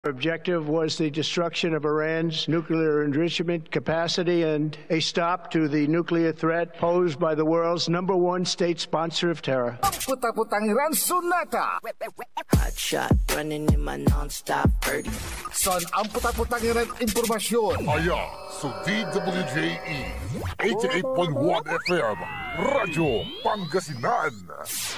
Our objective was the destruction of Iran's nuclear enrichment capacity and a stop to the nuclear threat posed by the world's #1 state sponsor of terror. Puta-putang Iran sunata. Hot shot running in my non-stop 30. Son ang puta-putang Iran impormasyon. Aya sa DWJE 88.1 FM Radyo Pangasinan.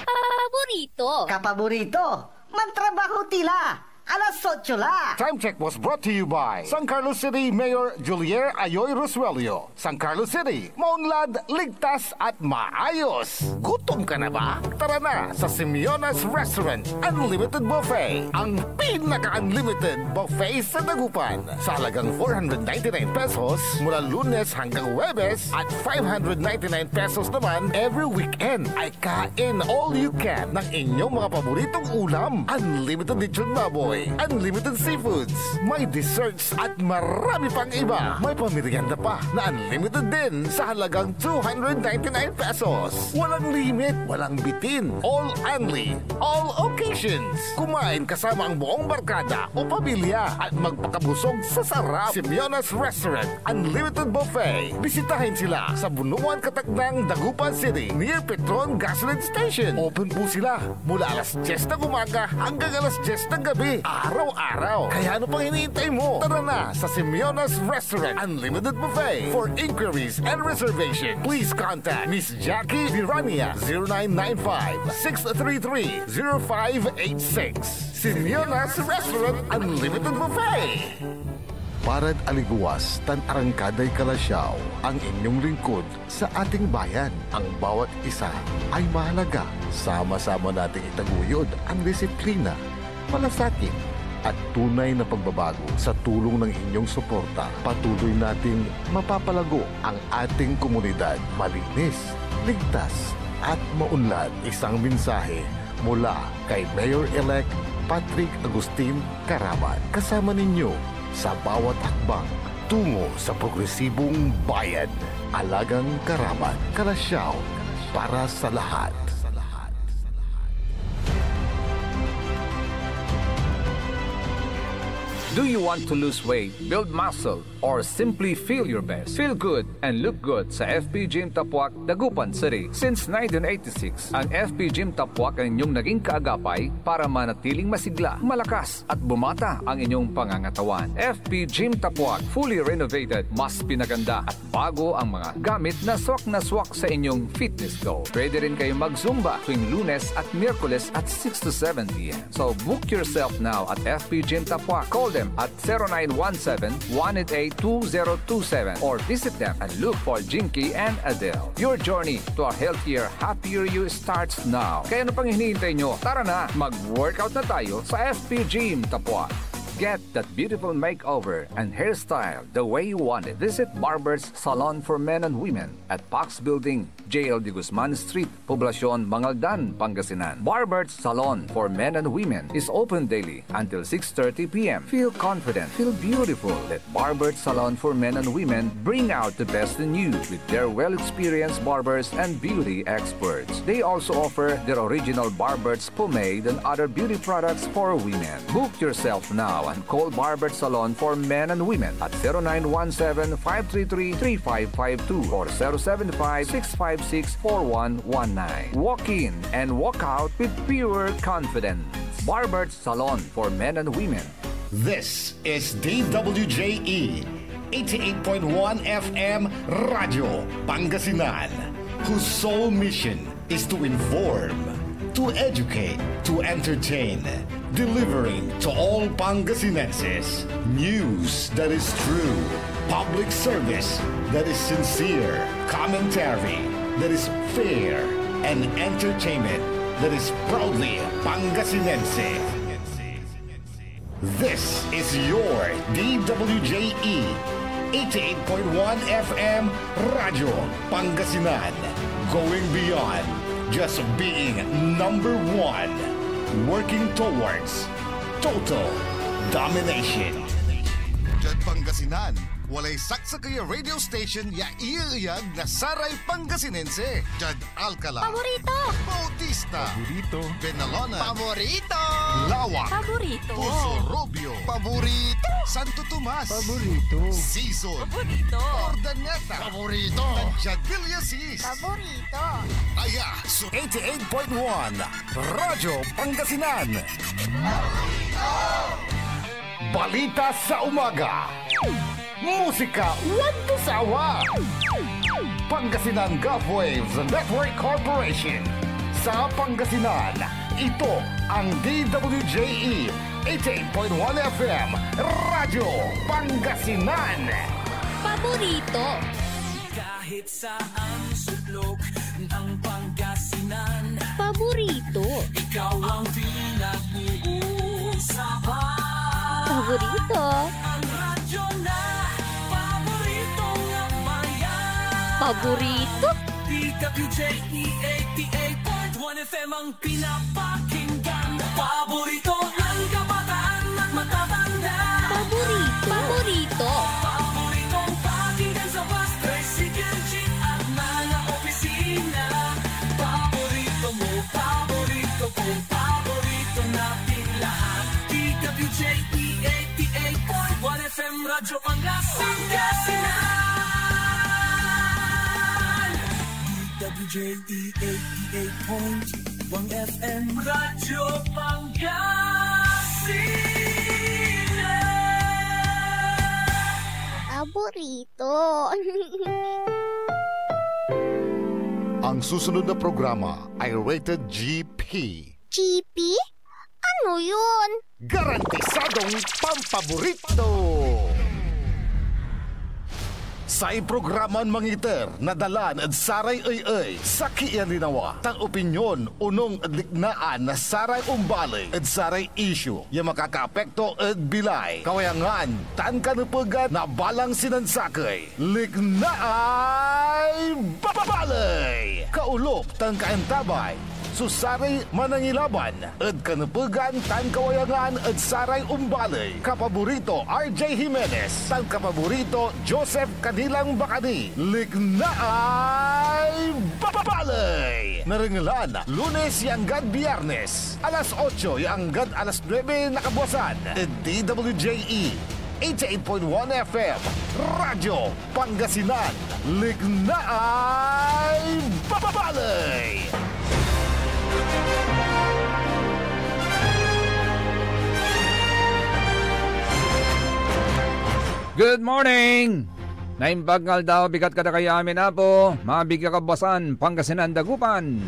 Paborito. Kapaborito, mantrabaho tila. Alas 8 la. Time check was brought to you by San Carlos City Mayor Julier Ayoy Rosuelio. San Carlos City, maunlad, ligtas at maayos. Gutom ka na ba? Tara na sa Simeona's Restaurant Unlimited Buffet. Ang pinaka-unlimited buffet sa Dagupan. Sa halagang 499 pesos mula Lunes hanggang Huwebes at 599 pesos naman every weekend. Ay kain all you can ng inyong mga paboritong ulam. Unlimited lechon baboy, unlimited seafoods, may desserts at marami pang iba. May pamirienda pa na unlimited din sa halagang 299 pesos. Walang limit, walang bitin. All only, all occasions. Kumain kasama ang buong barkada o pamilya at magpakabusog sa sarap. Simeona's Restaurant Unlimited Buffet. Bisitahin sila sa Bunuan Kataknang, Dagupan City near Petron Gasoline Station. Open po sila mula alas 10 ng umaga hanggang alas 10 ng gabi. Araw-araw. Kaya ano pang hinihintay mo? Tara na sa Simeona's Restaurant Unlimited Buffet. For inquiries and reservation, please contact Miss Jackie Virania 0995-633-0586. Simeona's Restaurant Unlimited Buffet. Parad aliguas, tan arangkaday kalasyaw, ang inyong lingkod sa ating bayan. Ang bawat isa ay mahalaga. Sama-sama nating itaguyod ang disiplina, malasakit at tunay na pagbabago. Sa tulong ng inyong suporta, patuloy nating mapapalago ang ating komunidad. Malinis, ligtas at maunlad. Isang mensahe mula kay Mayor-elect Patrick Agustin Caraman. Kasama ninyo sa bawat hakbang tungo sa progresibong bayan. Alagang Caraman, Kalasyaw, para sa lahat. Do you want to lose weight, build muscle, or simply feel your best? Feel good and look good sa FP Gym Tapuac, Dagupan City. Since 1986, ang FP Gym Tapuac ang inyong naging kaagapay para manatiling masigla, malakas at bumata ang inyong pangangatawan. FP Gym Tapuac, fully renovated, mas pinaganda at bago ang mga gamit na swak sa inyong fitness goal. Pwede rin kayo mag-Zumba tuwing Lunes at Miyerkules at 6 to 7 p.m. So book yourself now at FP Gym Tapuac. Call them at 0917-188-2027 or visit them and look for Jinky and Adele. Your journey to a healthier, happier you starts now. Kaya ano pang hinihintay nyo? Tara na, mag-workout na tayo sa FP Gym Tapuac. Get that beautiful makeover and hairstyle the way you want it. Visit Barber's Salon for Men and Women at Pax Building, JL de Guzman Street, Poblacion, Mangaldan, Pangasinan. Barber's Salon for Men and Women is open daily until 6:30 p.m. Feel confident, feel beautiful. Let Barber's Salon for Men and Women bring out the best in you with their well-experienced barbers and beauty experts. They also offer their original Barber's pomade and other beauty products for women. Book yourself now and call Barber's Salon for Men and Women at 0917-533-3552 or 075-656-4119. Walk in and walk out with pure confidence. Barber's Salon for Men and Women. This is DWJE 88.1 FM Radio Pangasinan, whose sole mission is to inform, to educate, to entertain, delivering to all Pangasinenses news that is true, public service that is sincere, commentary that is fair, and entertainment that is proudly Pangasinense. This is your DWJE 88.1 FM Radio Pangasinan, going beyond just being number one, working towards total domination. Diyan Pangasinan, walay saksa kaya radio station ya iiyag na saray Pangasinense. Diyan Alcala, Paborito. Bautista, Burrito, Benalona, Paborito. Lawak. Paborito. Puso Robio. Paborito. Santo Tomas. Paborito. Season. Paborito. Ordaneta. Paborito. Tanchadilla Sis. Paborito. Aya. 88.1 Radyo Pangasinan. Balita sa umaga. Musika walang sawa. Pangasinan Gulf Waves Network Corporation. Sa Pangasinan, ito ang DWJE 88.1 FM Radyo Pangasinan. Paborito. Kahit saan sulok ng Pangasinan, Paborito. ikaw ang pinag-uusapan. Paborito. Ang radyo na paborito ng bayan. Paborito. DWJE 88.1 FM ang pinapakinggan. Paborito ng kabataan at matatanda. Paborito. Paborito. Paboritong pakinggan sa bus, tricycle, jeep at mga opisina. Paborito mo, paborito ko, paborito natin lahat. DWJE 88.1 FM Radyo Pangasinan. DWJE 88.1 FM Radyo Pangasinan. Paborito. Ang susunod na programa ay rated GP. GP? Ano yun? Garantisadong pampaborito. Sa iprograman mangiter, nadalan at saray ay sa kiyan linawa. Tang opinyon, unong adliknaan na saray umbalay at saray issue. Yung makakaapekto at bilay. Kawayangan, tan kanupugan na balang sinansakay. Liknaay babalay. Kaulop, tan kaentabay. Susaray manangilaban at kanupugan tan kawayangan at saray umbalay. Kapaborito RJ Jimenez, tan kapaborito Joseph Kanilang Bacani. Liknaay babalay. Naringalan, Lunes yanggad Biyernes, alas 8 yanggad alas 9 nakabuasan. At DWJE 88.1 FM Radyo Pangasinan. Liknaay babalay. Good morning! Naimbagal daw bigat kada kaya amin na po, mabigya kabasan, Pangasinan Dagupan.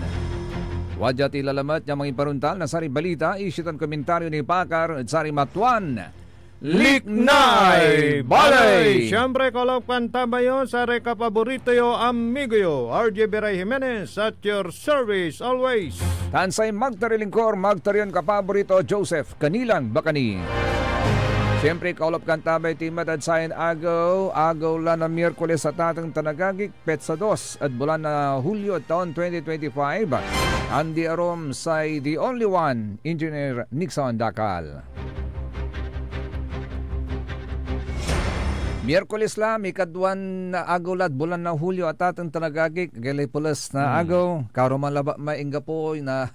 Wadya tilalamat niya mga iparuntal na sari balita, isyutan komentaryo ni Pakar at sari matuan. Liknay Balay! Siyempre kolop kanta ba yun sa rekapaborito yo amigo yo RJ Beray Jimenez at your service always. Tansay magtarilingkor, magtarion kapaborito Joseph Kanilang Bacani. Siyempre kolop kanta ba timat at sayan agaw la na Miyerkules sa tatang Tanagagik, Petsa 2 at bulan na Hulyo at taon 2025. Andi arom say the only one, Engineer Nixon Dakal. Miyerkules lang, ikadwan na agaw lat bulan na Hulyo at atang Tanagagik, Galipolas na agaw, karoman laba mainga po na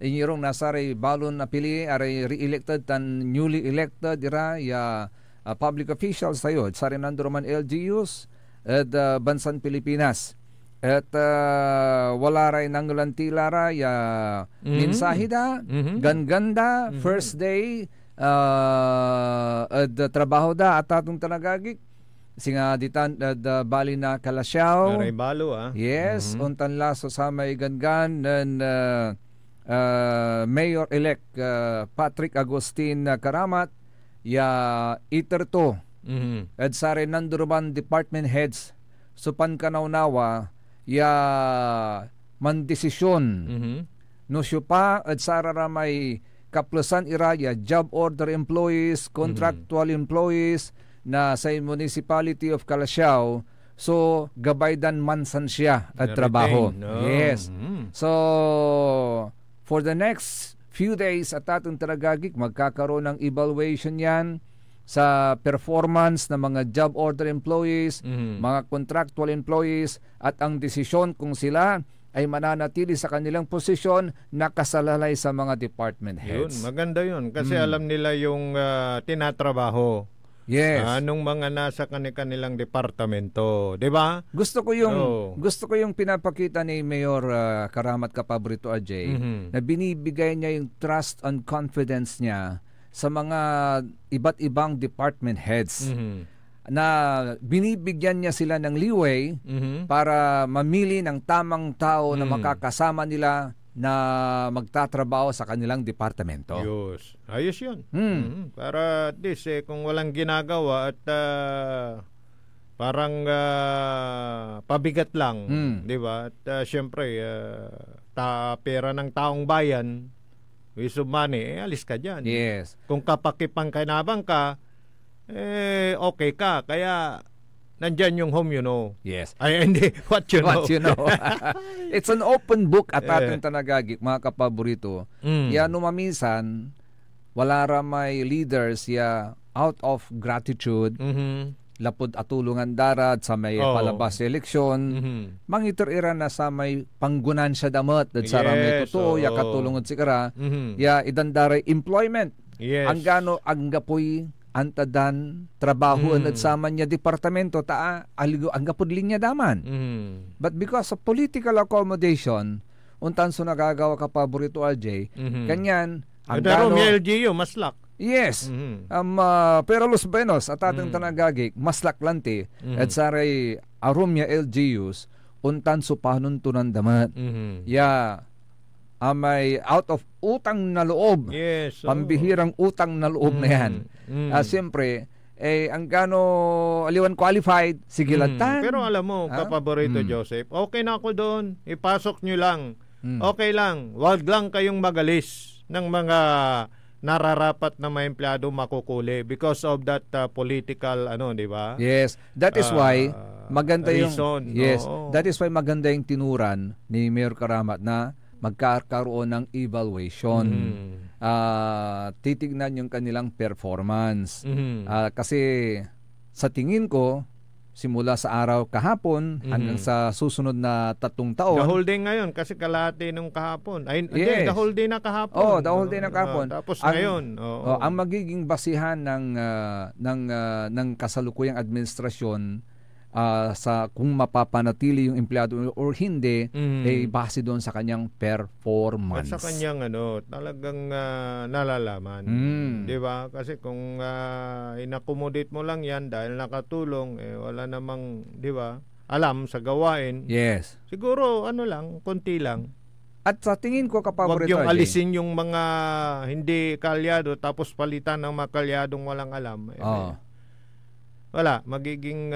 inyirong nasaray balon na pili, aray re-elected tan newly elected, ira, ya public officials tayo, sari nandoroman LGUs at Bansang Pilipinas. At wala ray nanggulantila ra, ya mensahida, ganganda, first day, at trabaho da at atong Tanagagik. Singa ditan bali na Kalasyaw. Aray balo Yes, untan laso sa may gangan and Mayor-elect Patrick Agustin Karamat ya iterto at sari nanduruman department heads supan kanawnawa ya mandesisyon no siya pa at sarara may kaplusan ira ya job order employees, contractual employees na sa municipality of Kalasyaw. So gabaydan mansan siya at trabaho. Yes. So for the next few days at atong Tanagagik, magkakaroon ng evaluation yan sa performance ng mga job order employees, mga contractual employees, at ang desisyon kung sila ay mananatili sa kanilang posisyon nakasalalay sa mga department Yun, heads. maganda yun. Kasi alam nila yung tinatrabaho. Yes. Nung mga nasa kanilang departamento, 'di ba? Gusto ko yung pinapakita ni Mayor Karamat Kapaborito Ajay na binibigay niya yung trust and confidence niya sa mga iba't ibang department heads. Na binibigyan niya sila ng leeway para mamili ng tamang tao na makakasama nila na magtatrabaho sa kanilang departamento. Ayos yun. Para at least kung walang ginagawa at parang pabigat lang, di ba? At syempre, pera ng taong bayan, waste of money, alis ka dyan. Yes. Kung kapakipangkinabang ka, okay ka. Kaya nandyan yung home you know. Yes. Ay, hindi. What you know. What you know. It's an open book at ating tanagagik, mga kapaborito. Yan maminsan, wala ramay leaders out of gratitude, lapod atulungan darat sa may palabas sa eleksyon, mangitiriran na sa may panggunan siya damot, at sa ramay totoo, katulungan sigara, idandaray employment. Ang gano, ang gapoy, antadan trabaho at sama niya departamento aligo ang gapud linya daman. But because of political accommodation untan so nagagawa ka paborito RJ kanyan ang pero may LGU maslak. Yes. Pero los benos at ating tanagagik maslak lanti at saray aromya LGUs untan so panuntunan damat. May out of utang na loob. Yes. Pambihirang utang na loob na yan. Siyempre, ang gano aliwan qualified, sige lantan. Pero alam mo, kapaborito Joseph, okay na ako doon. Ipasok nyo lang. Okay lang. Wag lang kayong magalis ng mga nararapat na mga empleyado makukuli because of that political di ba? Yes. That is why maganda reason, that is why maganda yung tinuran ni Mayor Karamat na magkakaroon ng evaluation. Titignan yung kanilang performance. Kasi sa tingin ko, simula sa araw kahapon hanggang sa susunod na 3 taon. The whole day ngayon kasi kalahati nung kahapon. The whole day na kahapon. The whole day na kahapon. Tapos ngayon. Ang magiging basihan ng kasalukuyang administrasyon sa kung mapapanatili yung empleyado or hindi base doon sa kanyang performance. At sa kanyang talagang nalalaman. 'Di ba? Kasi kung inakomodate mo lang 'yan dahil nakatulong wala namang 'di ba? Alam sa gawain. Yes. Siguro lang, konti lang. At sa tingin ko kapaborito, wag yung alisin yung mga hindi kalyado tapos palitan ng mga kalyadong walang alam. Wala, magiging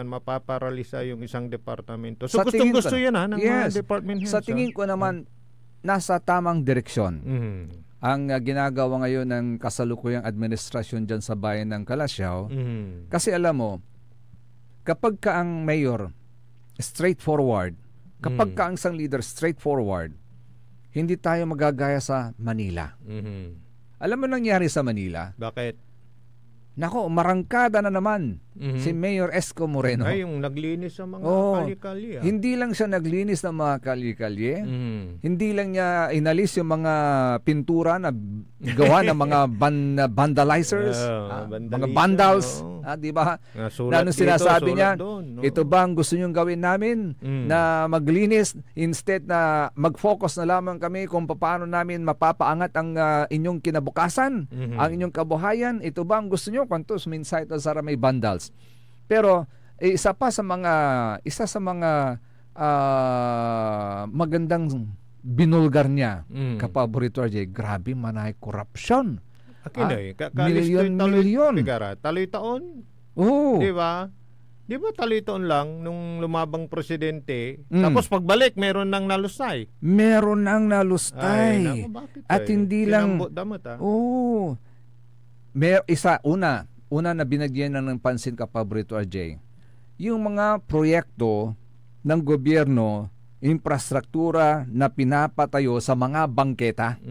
mapaparalisa yung isang departamento. So gusto yan ng mga department heads. Sa tingin ko naman nasa tamang direksyon. Ang ginagawa ngayon ng kasalukuyang administrasyon dyan sa bayan ng Calasiao. Kasi alam mo, kapag ka ang mayor straightforward, kapag ka ang isang leader straightforward, hindi tayo magagaya sa Manila. Alam mo nangyari sa Manila? Bakit? Nako, marangkada na naman si Mayor Esco Moreno. Ay, yung naglinis sa mga kali-kalye. Hindi lang siya naglinis ng mga kali-kalye. Hindi lang niya inalis yung mga pintura na gawa ng mga vandalizers, mga vandals, di ba? Na sinasabi niya, ito ba ang gusto niyong gawin namin na maglinis instead na mag-focus na lamang kami kung paano namin mapapaangat ang inyong kinabukasan, ang inyong kabuhayan. Ito ba ang gusto niyo? Kwantos minsan ito sa may vandals. Pero isa sa mga magandang binulgar niya kapaborito RJ, grabe manay corruption. Milyon. Taloy taon. Di ba? Di ba taloy taon lang nung lumabang presidente, tapos pagbalik meron nang nalustay. Meron nang nalustay. At hindi lang una na binagyan ng pansin kapaborito RJ, yung mga proyekto ng gobyerno, infrastruktura na pinapatayo sa mga bangketa.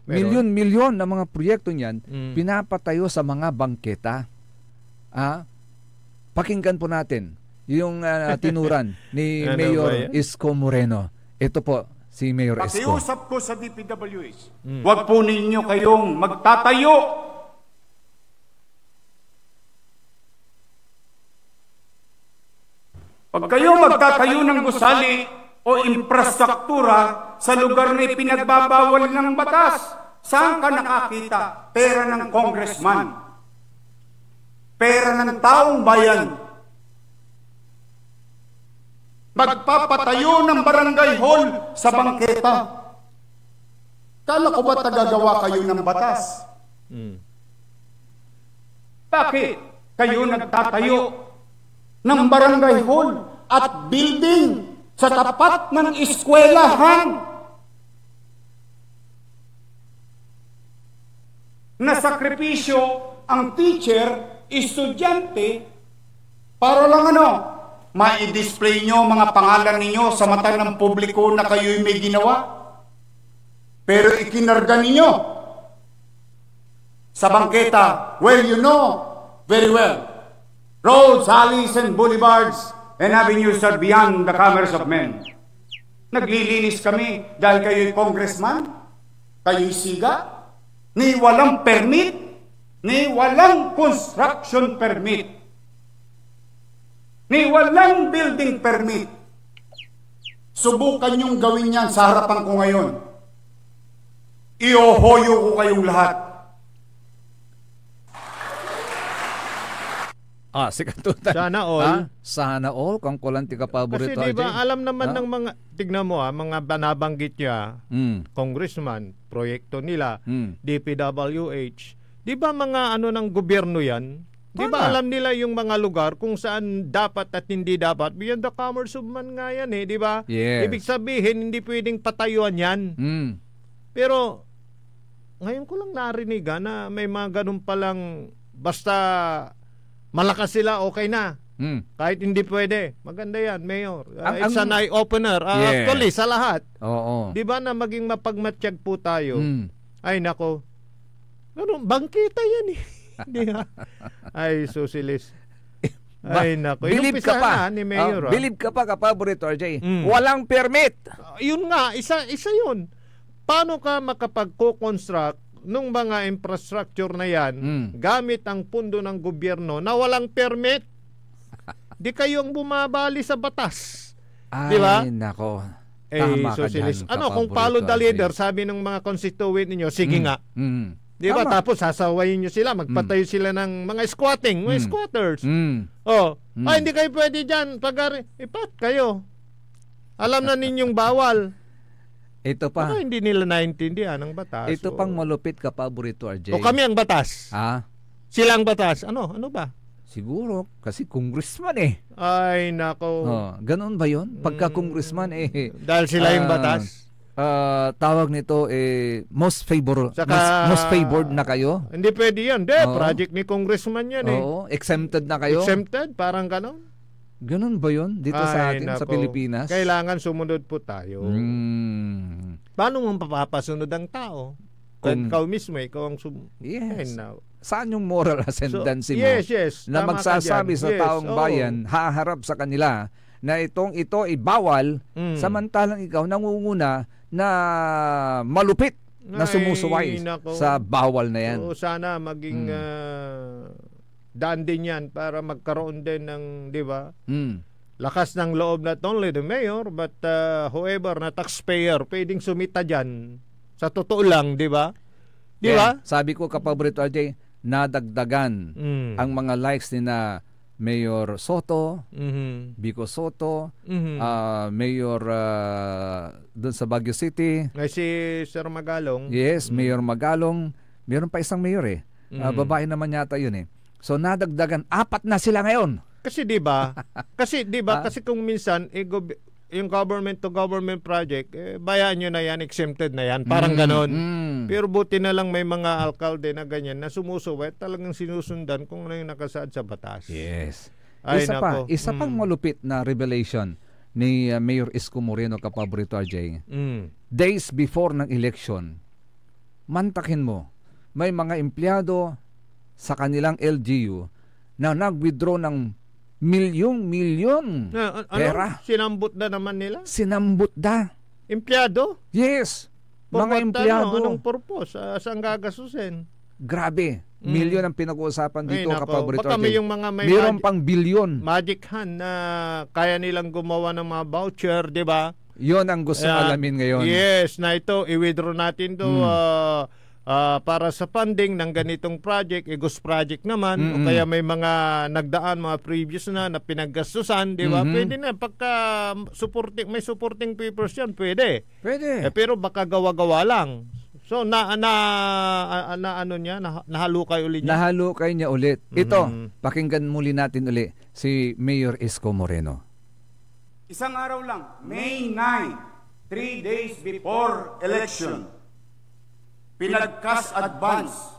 Milyon na mga proyekto niyan pinapatayo sa mga bangketa. Pakinggan po natin yung tinuran ni Ano ba Mayor yan? Isko Moreno. Ito po, si Mayor Isko. Pakiusap ko sa DPWH, huwag po ninyo kayong magtatayo. Pag kayo magtatayo ng gusali o infrastruktura sa lugar na ipinagbabawal ng batas, saan ka nakakita? Pera ng congressman. Pera ng taong bayan. Magpapatayo ng barangay hall sa bangketa. Kala ko ba tagagawa kayo ng batas? Bakit kayo nagtatayo ng barangay hall at building sa tapat ng eskwelahan? Nasakripisyo ang teacher, estudyante, para lang ma-display nyo mga pangalan ninyo sa mata ng publiko na kayo'y may ginawa. Pero ikinarga ninyo sa bangketa, well, you know very well, roads, alleys, and boulevards and avenues are beyond the commerce of men. Naglilinis kami dahil kayo'y congressman, kayo'y siga, ni walang permit, ni walang construction permit, ni walang building permit. Subukan niyong gawin yan sa harapan ko ngayon. Iohoyo ko kayong lahat. Si Katutan. Sana all. Sana all, kung kulanti ka paborito. Kasi diba, alam naman ng mga, tignan mo mga banabanggit niya, congressman, proyekto nila, DPWH, di ba mga ng gobyerno yan? Di ba alam nila yung mga lugar kung saan dapat at hindi dapat? Beyond the commerce of man nga yan di ba? Yes. Ibig sabihin, hindi pwedeng patayuan yan. Pero, ngayon ko lang narinig na may mga ganun palang, basta malakas sila, okay na. Kahit hindi pwede. Maganda yan, Mayor. It's an eye-opener. Actually, sa lahat. Oo. Di ba na maging mapagmatsyag po tayo? Ay, nako. Ganun, bangkita yan Di ba? Ay, susilis. Ay, nako. Believe ka pa. Ni Mayor, believe ka pa, kapaborito, RJ. Walang permit. Yun nga, isa yun. Paano ka makapag-co-construct nung mga infrastructure na yan gamit ang pundo ng gobyerno na walang permit? Di kayong bumabali sa batas. Di ba? Ay, nako. Tama ka dyan, kung follow the leader, sabi ng mga constituent ninyo, sige nga. Di ba? Tapos sasawayin nyo sila, magpatayo sila ng mga squatting, mga squatters. Hindi kayo pwede dyan. Ipat kayo. Alam na ninyong bawal. Ito pa. Baka hindi nila naintindihan ang batas. Ito pang malupit ka, paborito, RJ. O kami ang batas. Sila ang batas. Ano ba? Siguro, kasi congressman Ay, nako. Ganun ba yun? Pagka congressman dahil sila yung batas? Tawag nito most favored na kayo. Hindi pwede yan. Project ni congressman yan Oo, exempted na kayo. Exempted? Parang ganon. Ganun ba yun dito sa atin, sa Pilipinas? Kailangan sumunod po tayo. Paano mo papasunod ang tao? Kung ikaw mismo, ikaw ang Yes. Saan yung moral ascendancy mo? Yes. Na magsasabi sa taong bayan, haharap sa kanila, na ito ibawal, samantalang ikaw nangunguna na malupit na sumusuway sa bawal na yan. Sana maging daan din yan para magkaroon din ng, di ba? Lakas ng loob not only the mayor but whoever na taxpayer pwedeng sumita dyan. Sa totoo lang, di ba? Di ba? Sabi ko, kapaborito RJ, nadagdagan ang mga likes ni na Mayor Soto, Vico Soto, Mayor doon sa Baguio City. Si Sir Magalong. Yes, Mayor Magalong. Meron pa isang mayor babae naman yata yun So nadagdagan, 4 na sila ngayon. Kasi 'di ba? Kasi kung minsan yung government to government project, bayaan nyo na yan, exempted na yan. Parang ganon. Pero buti na lang may mga alkalde na ganyan na sumusuwet, talagang sinusundan kung ano yung nakasaad sa batas. Yes. Ay, isa pang malupit na revelation ni Mayor Isko Moreno, kapaborito RJ. Days before ng election, mantakin mo, may mga empleyado sa kanilang LGU na nag-withdraw ng Milyon pera. Sinambot na naman nila? Sinambot na. Empleyado? Yes. Mga empleyado. Anong purpose? Saan gagasusin? Grabe. Milyon ang pinag-uusapan dito, kapaborito. Baka may yung mga mayroon pang bilyon. Magic hand na kaya nilang gumawa ng mga voucher, di ba? Yon ang gusto alamin ngayon. Yes, na ito, i-withdraw natin to para sa funding ng ganitong project, Ghost project naman, o kaya may mga nagdaan, mga previous na pinaggastusan, di ba? Pwede na, pagka may supporting papers yan, pwede. Pero baka gawa-gawa lang. So nahalukay ulit niya. Nahalukay niya ulit. Ito, pakinggan muli natin ulit si Mayor Isko Moreno. Isang araw lang, May 9, 3 days before election, pinag-cash advance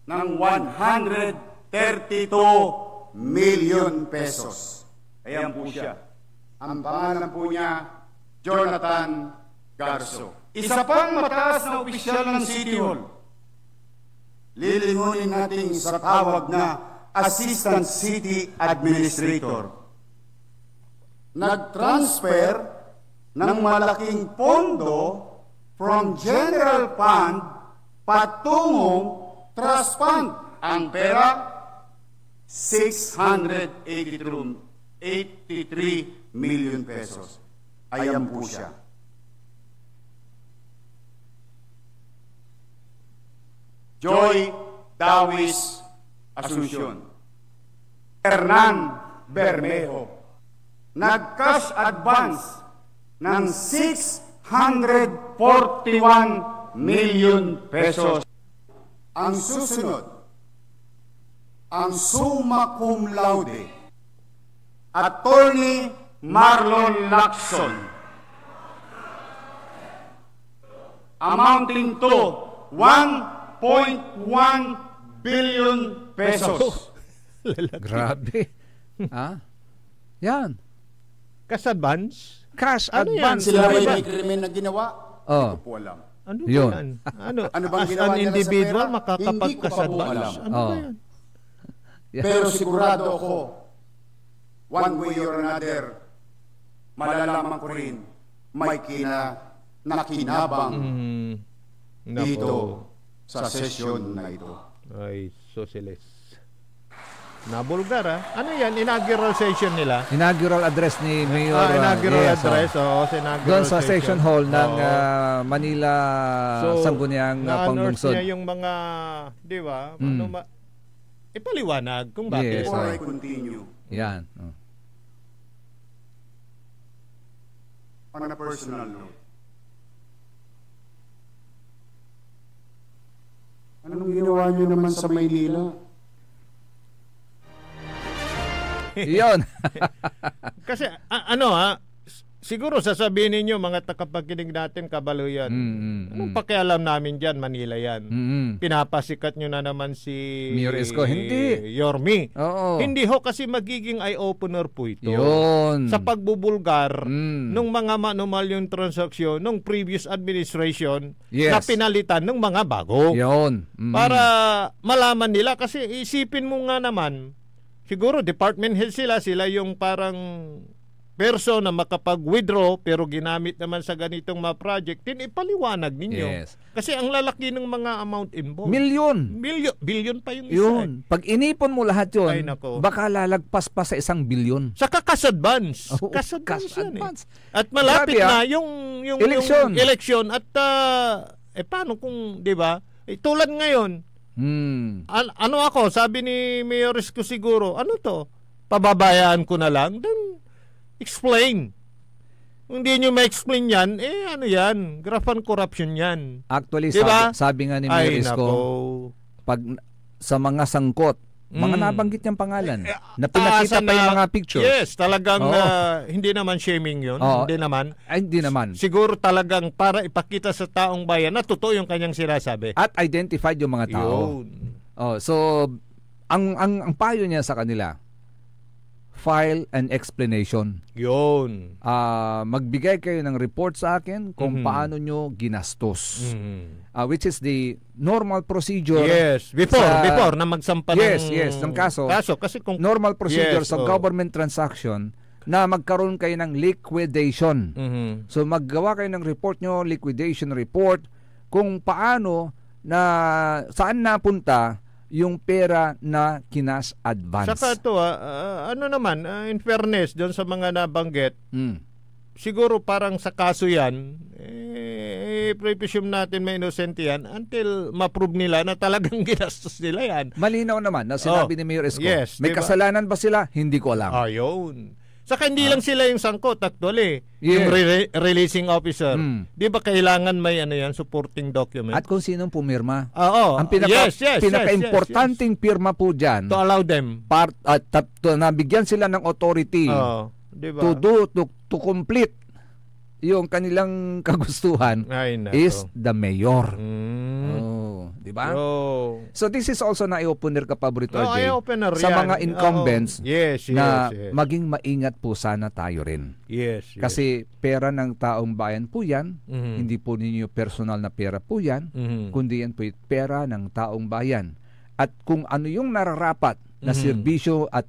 ng 132 million pesos. Ayan po siya. Ang pangalan po niya, Jonathan Garso. Isa pang mataas na opisyal ng City Hall. Lilingunin natin sa tawag na Assistant City Administrator. Nag-transfer ng malaking pondo from General Fund patungong Trust Fund. Ang pera, 683 million pesos. Ayan po siya. Joy Dawis Asuncion. Hernan Bermejo. Nag-cash advance ng 641 million pesos. Ang susunod, ang summa cum laude, Attorney Marlon Lacson, amounting to 1.1 billion pesos. Grabe. Yan. Cash advance? Cash ano advance. Sila may krimen na ginawa? Hindi ko po alam. Ano yun? Yan? Ano bang as ginawa an nila individual, sa pera? makakapag-cash advance? Ano ba yan? Pero sigurado ako, one way or another, malalaman ko rin, may nakinabang dito sa session na ito. Ay, socialist. Nabulgar Ano yan? Inaugural session nila? Inaugural address ni Mayor. Inaugural address. Doon sa session hall ng Manila Sangguniang Panglungsod. Niya yung mga, di ba? Ipaliwanag kung bakit. Before I continue. Yan. On a personal note. Anong ginawa niyo naman sa Maynila? Iyon. Kasi siguro sasabihin ninyo mga tagapakinig natin, kabalo yan. Anong pakialam namin dyan? Manila yan. Pinapasikat nyo na naman si Mayor Isko. Hindi. Yormi. Oo. Hindi ho, kasi magiging eye-opener po ito. Yun. Sa pagbubulgar nung mga manumal yung transaksyon nung previous administration na pinalitan ng mga bago. Yun. Para malaman nila, kasi isipin mo nga naman, siguro department head sila yung parang person na makapag-withdraw pero ginamit naman sa ganitong mga project, ipaliwanag ninyo. Yes. Kasi ang lalaki ng mga amount involved. Billion pa yung isa. Yun. Pag inipon mo lahat yun, ay, nako, baka lalagpas pa sa 1 billion. Saka cash advance. Cash advance. At malapit na yung election. At paano kung, di ba? Tulad ngayon, ano ako, sabi ni Mayor Isko siguro, ano to? Pababayaan ko na lang? Then, explain. Kung hindi nyo ma-explain yan, ano yan? Graph corruption yan. Actually, diba? sabi nga ni Mayor Isko, pag sa mga sangkot, mga nabanggit niyang pangalan, na pinakita pa yung mga pictures. Yes, talagang hindi naman shaming yun. Hindi naman. Ay, hindi naman. Siguro talagang para ipakita sa taong bayan na totoo yung kanyang sinasabi. At identified yung mga tao. So, ang payo niya sa kanila, file an explanation. Yun. Magbigay kayo ng report sa akin kung paano nyo ginastos. Which is the normal procedure. Yes, before na magsampa ng kaso. Kasi kung normal procedure sa government transaction na magkaroon kayo ng liquidation. So maggawa kayo ng report nyo, liquidation report, kung paano na saan napunta yung pera na kinas advance. Saka ito, in fairness doon sa mga nabanggit, siguro parang sa kaso yan, presume natin may innocent yan until ma-prove nila na talagang ginastos nila yan. Malinaw naman na sinabi ni Mayor Esco. Yes, may diba? Kasalanan ba sila? Hindi ko alam. Ayun. Saka hindi lang sila yung sangkot actually. Yeah. Yung releasing officer. Di ba kailangan may supporting document? At kung sinong pumirma. Oo. Ang pinaka-importanting pirma po dyan. To allow them. Nabigyan sila ng authority diba? to complete yung kanilang kagustuhan is the mayor. Di ba? So this is also na i-opener ka paborito sa mga incumbents na maging maingat po sana tayo rin. Yes. Kasi pera ng taong bayan po yan, hindi po ninyo personal na pera po yan, kundi yan po pera ng taong bayan. At kung ano yung nararapat na serbisyo at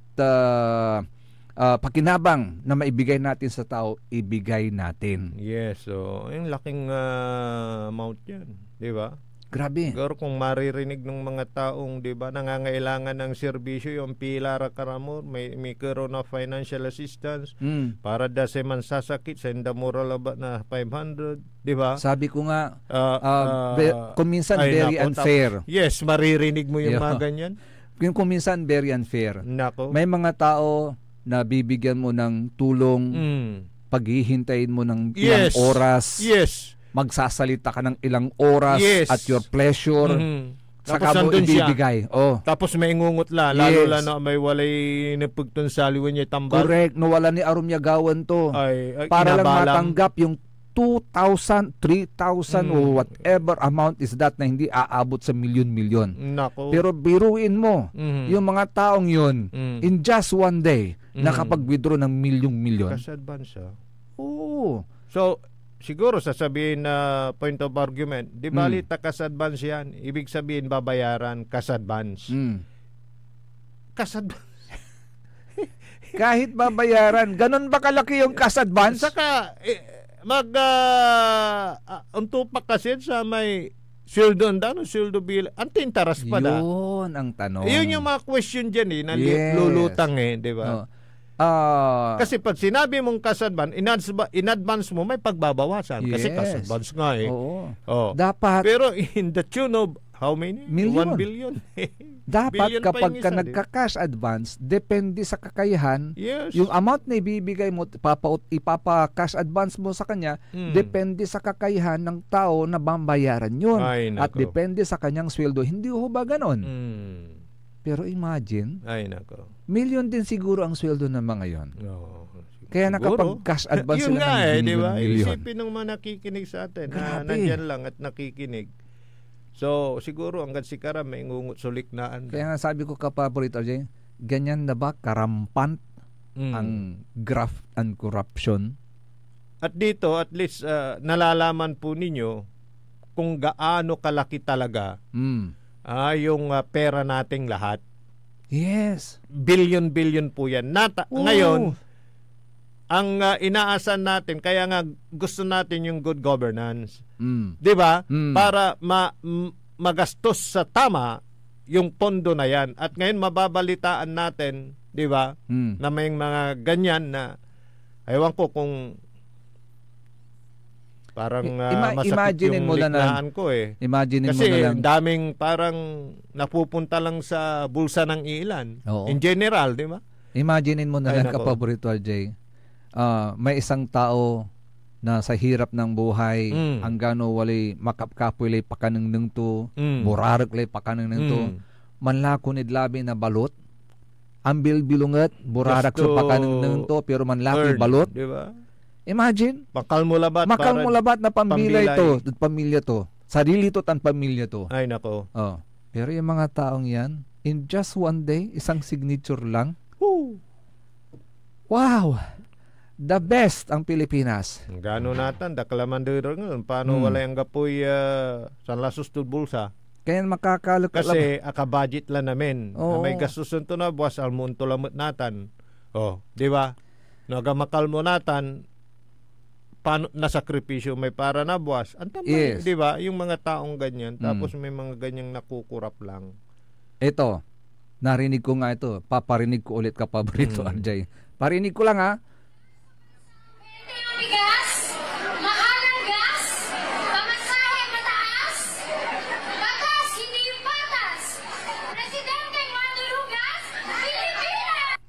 pakinabang na maibigay natin sa tao, ibigay natin. Yes, so yung laking amount yan, di ba? Grabe. Siguro kung maririnig ng mga taong, di ba, nangangailangan ng serbisyo, yung Pilar Karamor, may karoon na financial assistance, para dase man sasakit, senda moral ba na 500, di ba? Sabi ko nga, kung minsan very unfair. Yes, maririnig mo yung mga ganyan. Kung minsan very unfair. Nako. May mga tao na bibigyan mo ng tulong, paghihintayin mo ng ilang oras, magsasalita ka ng ilang oras at your pleasure, saka mo ibibigay. Tapos may ngungutla, lalo na may walay napagtunsaliwan niya tambal. Correct, nawala ni Arum Yagawan to. Para lang matanggap yung 2,000, 3,000 o whatever amount is that na hindi aabot sa milyon-milyon. Pero biruin mo, yung mga taong yun, in just one day, nakapag-withdraw ng milyong-milyon. Cash advance Oo. So, siguro sasabihin na point of argument, di bali cash advance yan, ibig sabihin babayaran cash advance. Cash advance. Kahit babayaran, ganun ba kalaki yung cash advance? Saka, untupak kasi sa may sweldo sweldo bill, anti-interest pa da. Yun ang tanong. Yun yung mga question dyan na lulutang di ba? Kasi pag sinabi mong cash advance, in advance mo may pagbabawasan. Kasi cash advance nga Dapat. Pero in the tune of how many? Million. 1 billion. Dapat kapag ka nagka-cash advance, depende sa kakayahan, yung amount na ibibigay mo, ipapa-cash advance mo sa kanya, depende sa kakayahan ng tao na bambayaran yun. At depende sa kanyang sweldo. Hindi ho ba ganon? Pero imagine, million din siguro ang sweldo ng mga yon. Kaya nakapag-cash advance sila ng diba? million. Isipin ng mga nakikinig sa atin na nandyan lang at nakikinig. So, siguro hanggang si Karam may suliknaan. Kaya nga sabi ko kapaborito, ganyan na ba karampant ang graft and corruption? At dito, at least, nalalaman po ninyo kung gaano kalaki talaga yung pera nating lahat. Yes. Billion po yan. Ngayon, ang inaasan natin, kaya nga gusto natin yung good governance. Di ba? Para magastos sa tama yung pondo na yan. At ngayon mababalitaan natin, di ba? Na may mga ganyan na ewan ko kung parang masakit yung liknaan ko Imagine kasi mo na lang. Daming parang napupunta lang sa bulsa ng ilan. In general, di ba? Imaginein mo na lang kapaborito, Jay. May isang tao na sa hirap ng buhay, ang gano walay makapkapoy lay pakanang to, murarak lay pakanang to, manlakunid labi na balot, ambil bilungat, murarak sa pakanang to, pero manlaki balot. Diba? Imagine, makal mo labat na pamilya to, sarili to tan pamilya to. Ay nako. Pero yung mga taong yan, in just one day, isang signature lang, Wow! The best ang Pilipinas. Gano natin, daklamandero ngayon. Paano wala yung gapoy sa lasos to bulsa? Kaya makakalok. Kasi aka-budget lang namin. Oo. May gastusin to na buwas, almunto lamot natin. Di ba? Nagamakal mo natin, paano nasakripisyo may para na buwas. Ang tamay, di ba? Yung mga taong ganyan. Tapos may mga ganyang nakukurap lang. Ito, narinig ko nga ito. Paparinig ko ulit ka, paborito, RJ. Parinig ko lang, ha? Bigas, mahal ang gas, pamasahe mataas, batas hindi yung patas, presidente manurugas, Pilipinas!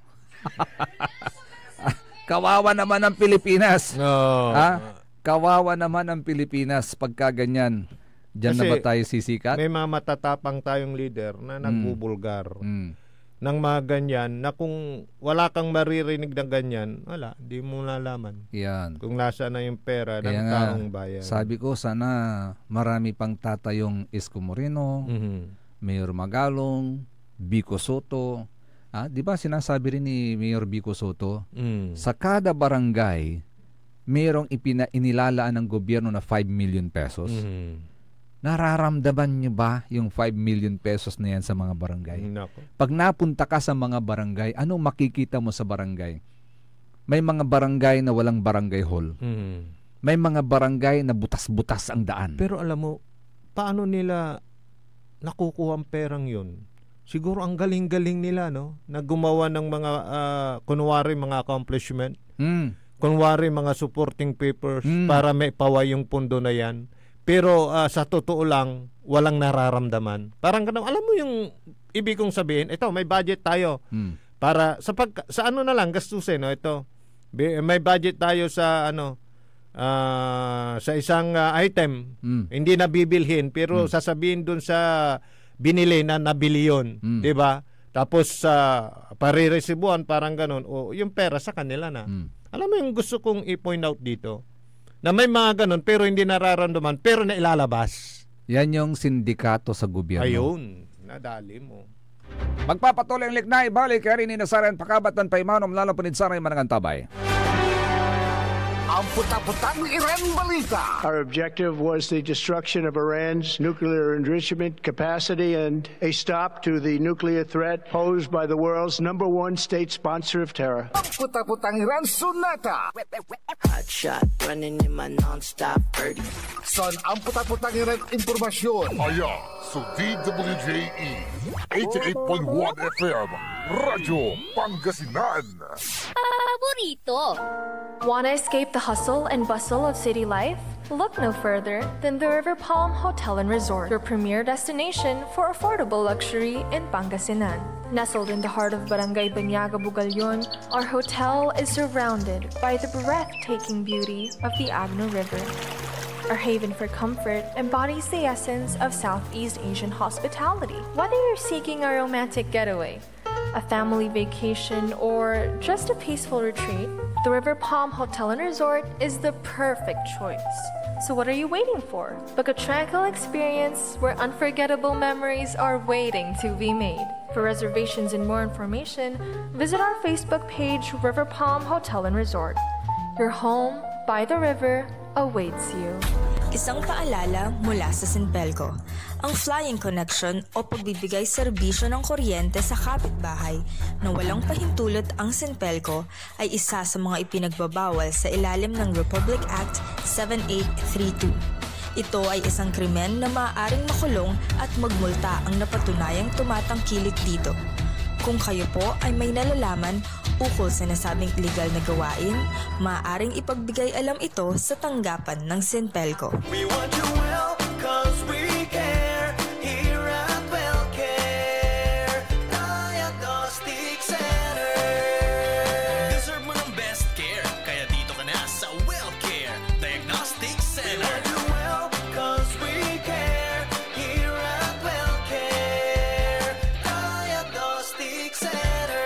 Kawawa naman ang Pilipinas. No. Kawawa naman ang Pilipinas pagka ganyan. Diyan na ba tayo sisikat? May mga matatapang tayong leader na nagbubulgar. Ng mga ganyan na kung wala kang maririnig ng ganyan, wala, di mo nalaman. Yan. Kung nasa na yung pera ng taong bayan. Sabi ko, sana marami pang tatayong Isko Moreno, Mayor Magalong, Vico Soto. Di ba sinasabi rin ni Mayor Vico Soto, sa kada barangay, mayroong inilalaan ng gobyerno na 5 million pesos. Nararamdaman niyo ba yung 5 million pesos na yan sa mga barangay? Pag napunta ka sa mga barangay, anong makikita mo sa barangay? May mga barangay na walang barangay hall. May mga barangay na butas-butas ang daan. Pero alam mo, paano nila nakukuha ang perang yun? Siguro ang galing-galing nila, no? Na gumawa ng mga, kunwari mga accomplishment. Kunwari mga supporting papers para may pawa yung pundo na yan. Pero sa totoo lang, walang nararamdaman. Parang ganun, alam mo yung ibig kong sabihin, ito, may budget tayo. Para, sa ano na lang, gastusin, no? Ito, may budget tayo sa, sa isang item. Hindi na bibilhin, pero sasabihin dun sa binili na nabili yun. Diba? Tapos, pariresibuan, parang ganun. O, yung pera sa kanila na. Alam mo yung gusto kong i-point out dito? Na may mga ganun pero hindi nararamdaman pero nailalabas. Yan yung sindikato sa gobyerno. Ayun, nadali mo. Magpapatuloy ang liknay, balik kaya rin inasaran pakabatan pa imanom lalapunid sa rin manangantabay. Ang puta-putang Iran balita. Our objective was the destruction of Iran's nuclear enrichment capacity and a stop to the nuclear threat posed by the world's #1 state sponsor of terror. Ang puta-putang Iran sunata. Hot shot running in my non-stop 30. Son ang puta-putang Iran impormasyon. Aya sa DWJE 88.1 FM Radyo Pangasinan. Paborito. Wanna escape the hustle and bustle of city life? Look no further than the River Palm Hotel and Resort, your premier destination for affordable luxury in Pangasinan. Nestled in the heart of Barangay Banyaga, Bugalyon, our hotel is surrounded by the breathtaking beauty of the Agno River. Our haven for comfort embodies the essence of Southeast Asian hospitality. Whether you're seeking a romantic getaway, a family vacation, or just a peaceful retreat, the River Palm Hotel and Resort is the perfect choice. So what are you waiting for? Book a tranquil experience where unforgettable memories are waiting to be made. For reservations and more information, visit our Facebook page, River Palm Hotel and Resort. Your home by the river awaits you. Isang paalala mula sa Sinpelco. Ang flying connection o pagbibigay serbisyo ng kuryente sa kapitbahay na walang pahintulot ang Sinpelco ay isa sa mga ipinagbabawal sa ilalim ng Republic Act 7832. Ito ay isang krimen na maaaring makulong at magmulta ang napatunayang tumatangkilik dito. Kung kayo po ay may nalalaman ukol sa nasabing illegal na gawain, maaaring ipagbigay alam ito sa tanggapan ng Sinpelco. We want you well, cause we care. Here at WellCare Diagnostic Center. Deserve mo ng best care, kaya dito ka na sa WellCare Diagnostic Center. We want you well, cause we care. Here at WellCare Diagnostic Center.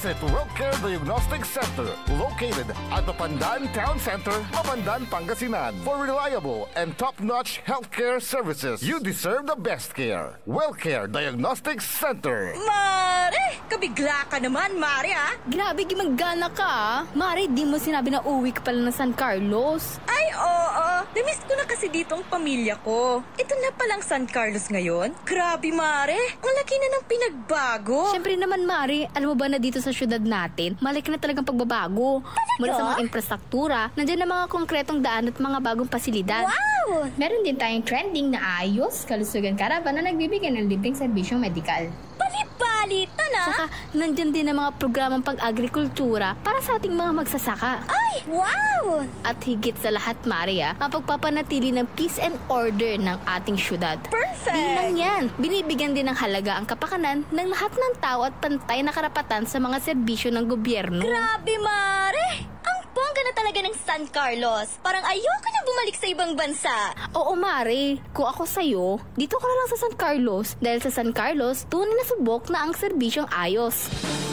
Visit WellCare Diagnostic Center, located at Mapandan Town Center, Mapandan, Pangasinan. For reliable and top-notch healthcare services, you deserve the best care. WellCare Diagnostic Center. Mare! Kabigla ka naman, Mare, ha? Grabe, gimagana ka, Mare, di mo sinabi na uwi ka pala ng San Carlos. Ay, oo. Namiss ko na kasi ditong pamilya ko. Ito na palang San Carlos ngayon. Grabe, Mare. Ang laki na ng pinagbago. Siyempre naman, Mare, alam mo ba na dito sa syudad natin, malaki na talagang pagbabago. Mula sa mga infrastruktura, nandiyan na mga konkretong daan at mga bagong pasilidad. Wow! Meron din tayong trending na ayos, kalusugan karavan na nagbibigay ng libreng serbisyong medikal. Palitan na! Saka, nandyan din ang mga programang pang-agrikultura para sa ating mga magsasaka. Ay, wow! At higit sa lahat, Maria, ang pagpapanatili ng peace and order ng ating syudad. Perfect! Di lang yan, binibigyan din ng halaga ang kapakanan ng lahat ng tao at pantay na karapatan sa mga serbisyo ng gobyerno. Grabe, Mare! Ang bongga na talaga ng San Carlos. Parang ayoko na bumalik sa ibang bansa. Oo, Mare. Kung ako sa'yo, dito ka na lang sa San Carlos. Dahil sa San Carlos, tunay na subok na ang serbisyong ayos.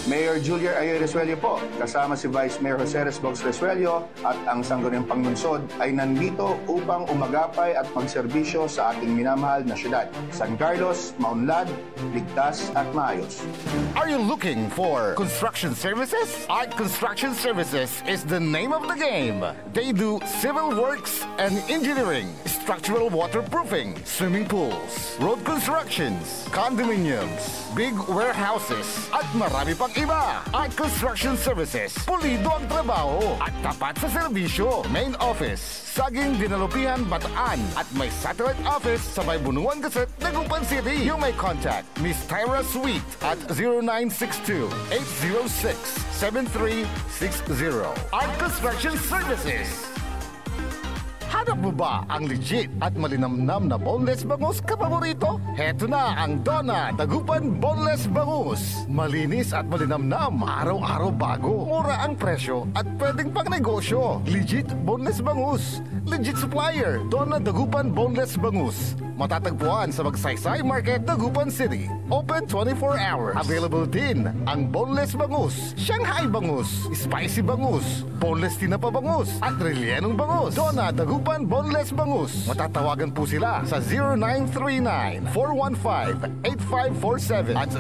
Mayor Julier Ayoy Resuello po, kasama si Vice Mayor Jose Resbox Resuello at ang Sangguniang Panglungsod ay nandito upang umagapay at magserbisyo sa ating minamahal na syudad. San Carlos, maunlad, ligtas at maayos. Are you looking for construction services? Art Construction Services is the name of the game. They do civil works and engineering, structural waterproofing, swimming pools, road constructions, condominiums, big warehouses, at marami pang iba. Art Construction Services, pulido ang trabaho at tapat sa serbisyo. Main office, Saging Dinalupihan, Bataan, at may satellite office sa may Bunuan Gazette, Dagupan City. You may contact Miss Tyra Sweet at 0962-806-7360. Art Construction Services. Hanap mo ba ang legit at malinamnam na boneless bangus kapaborito? Heto na ang Donna Dagupan Boneless Bangus. Malinis at malinamnam, araw-araw bago. Mura ang presyo at pwedeng pang negosyo. Legit boneless bangus. Legit supplier, Donna Dagupan Boneless Bangus. Matatagpuan sa Magsaysay Market, Dagupan City. Open 24 hours. Available din ang boneless bangus, Shanghai bangus, spicy bangus, boneless tinapa bangus, at rellenong bangus. Donna Dagupan Boneless Bangus. Matatawagan po sila sa 0939-415-8547 at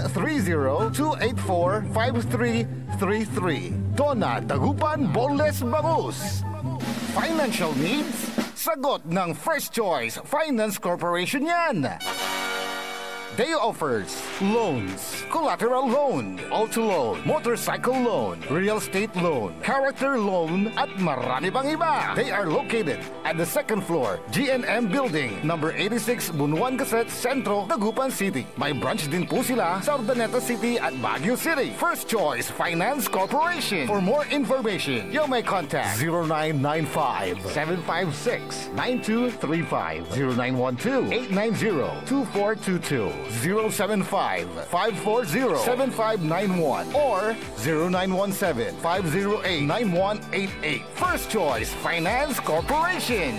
0930-284-5333. Donna Dagupan Boneless Bangus. Financial needs? Sagot ng First Choice Finance Corporation yan. They offers loans, collateral loan, auto loan, motorcycle loan, real estate loan, character loan, at marami pang iba. They are located at the second floor, GNM Building, number 86, Bunuan Gazette, Centro, Dagupan City. May branch din po sila sa Urdaneta City at Baguio City. First Choice Finance Corporation. For more information, you may contact 0995-756-9235, 0912-890-2422. 075-540-7591 or 0917-508-9188. First Choice Finance Corporation.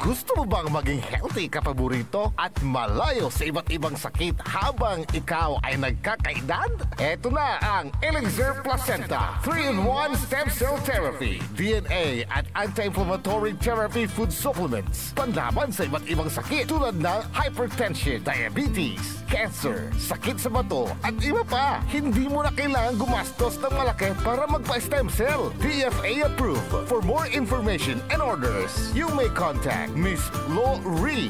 Gusto mo bang maging healthy kapaborito at malayo sa iba't ibang sakit habang ikaw ay nagkakaedad? Eto na ang Elixir Placenta 3-in-1 Stem Cell Therapy, DNA at anti-inflammatory therapy food supplements. Panlaban sa iba't ibang sakit tulad ng hypertension, diabetes, cancer, sakit sa bato at iba pa. Hindi mo na kailangan gumastos ng malaki para magpa-stem cell. DFA approved. For more information and orders, you may contact Miss Lo Ree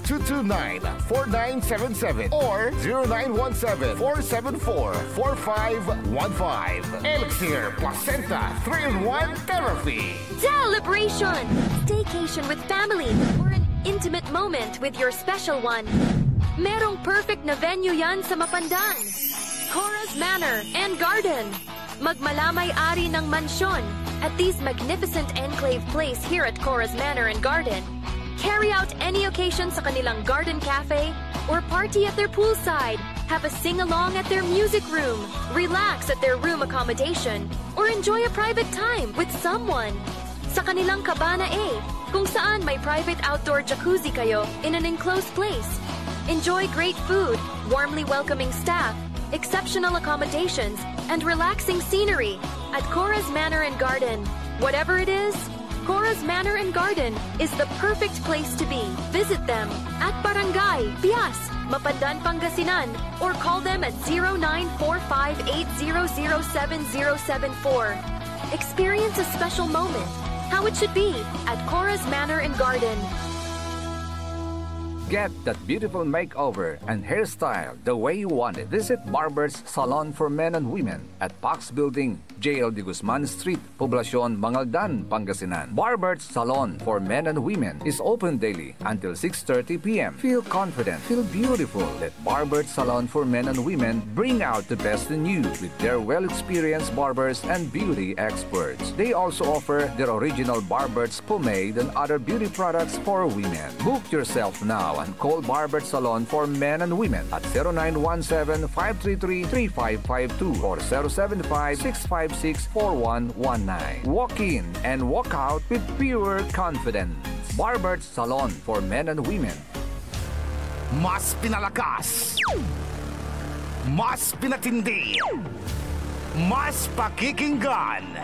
0916-229-4977 or 0917-474-4515. Elixir Placenta 3-in-1 Therapy. Celebration! Staycation with family or an intimate moment with your special one. Merong perfect na venue yan sa Mapandan. Cora's Manor and Garden. Magmalamay-ari ng mansyon at this magnificent enclave place here at Cora's Manor and Garden. Carry out any occasion sa kanilang garden cafe or party at their poolside. Have a sing-along at their music room. Relax at their room accommodation or enjoy a private time with someone. Sa kanilang Cabana A, kung saan may private outdoor jacuzzi kayo in an enclosed place. Enjoy great food, warmly welcoming staff, exceptional accommodations, and relaxing scenery at Cora's Manor and Garden. Whatever it is, Cora's Manor and Garden is the perfect place to be. Visit them at Barangay Pias, Mapandan, Pangasinan, or call them at 0945-800-7074. Experience a special moment, how it should be at Cora's Manor and Garden. Get that beautiful makeover and hairstyle the way you want it. Visit Barber's Salon for Men and Women at Pax Building, JL de Guzman Street, Poblacion, Mangaldan, Pangasinan. Barber's Salon for Men and Women is open daily until 6:30 p.m. Feel confident, feel beautiful. Let Barber's Salon for Men and Women bring out the best in you with their well-experienced barbers and beauty experts. They also offer their original Barber's pomade and other beauty products for women. Book yourself now and call Barber's Salon for Men and Women at 0917-533-3552 or 075-656-4119. Walk in and walk out with pure confidence. Barber's Salon for Men and Women. Mas pinalakas, mas pinatindi, mas pakikinggan.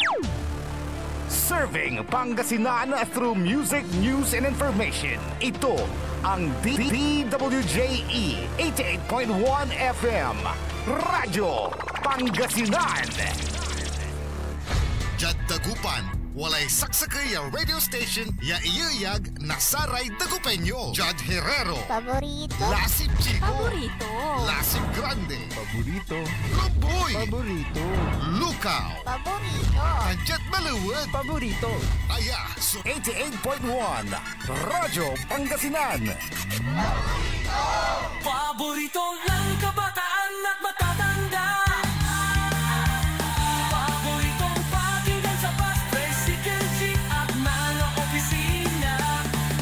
Serving Pangasinan through music, news, and information. Ito ang DWJE 88.1 FM Radyo Pangasinan. Jad Dagupan, walay saksakay radio station ya iyayag nasaray Dagupeño. Jad Herrero, Paborito. Lasip Chico, Paborito. Lasip Grande, Paborito. Loboy, Paborito. Lukaw, Paborito. Anjet Maluwad, Paborito. Aya, so 88.1 Radyo Pangasinan. Paborito ng kabataan at matatanda. Paboritong pakinggan sa bus, tricycle, jeep at mga opisina.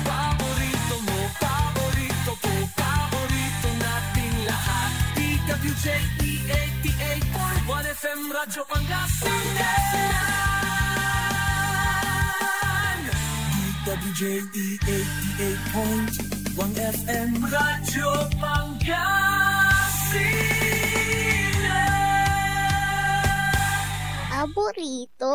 Paborito mo, paborito ko, paborito nating lahat. DWJE 88.1 FM Radyo Pangasinan. DWJE 88.1 FM Radyo Pangasinan. Paborito.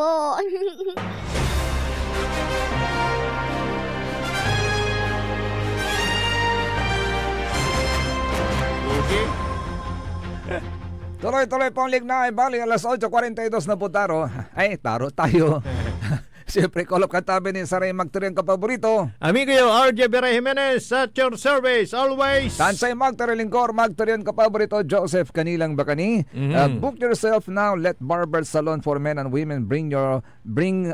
Tuloy-tuloy pong lignay, bali alas 8:42 na po taro. Ay, taro tayo. Siyempre, call up katabi ni Saray Magturian kapaborito. Amigo yo, RJ Bera Jimenez at your service always. Tansay Magturian Lingkor, Magturian kapaborito, Joseph Kanilang Bakani. Book yourself now. Let Barber's Salon for Men and Women bring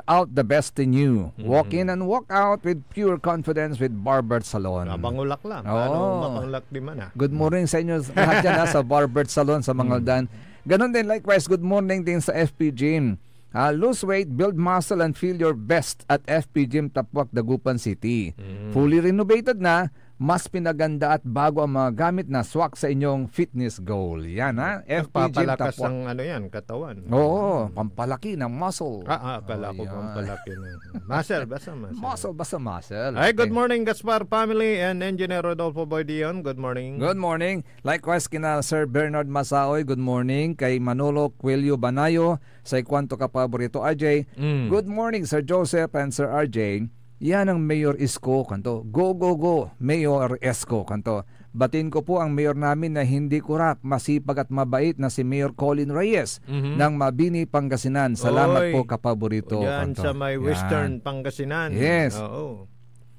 out the best in you. Walk in and walk out with pure confidence with Barber's Salon. Mabangulak lang. Mabangulak di man. Good morning sa inyo lahat yan sa Barber's Salon sa Mangaldan. Ganon din likewise, good morning din sa FP Gym. Lose weight, build muscle, and feel your best at FP Gym Tapwak, Dagupan City. Fully renovated na, mas pinaganda at bago ang mga gamit na swak sa inyong fitness goal. Yan ha, FP Gym Papalakas Tapwak. ng katawan. Oo, pampalaki ng muscle. Akala ko pampalaki ng muscle, basta muscle. Muscle, basta muscle. Ay, good morning Gaspar family and Engineer Rodolfo Boy Dion. Good morning. Good morning. Likewise kina Sir Bernard Masaoy, good morning. Kay Manolo Cuello Banayo, sa ikwanto ka paborito RJ. Good morning Sir Joseph and Sir RJ. Yan ang Mayor Isko kanto. Go go go Mayor Isko kanto. Batin ko po ang mayor namin na hindi kurap, masipag at mabait na si Mayor Colin Reyes ng Mabini, Pangasinan. Salamat po kapaborito. Yan kanto. sa may Western Pangasinan. Yes. Oo.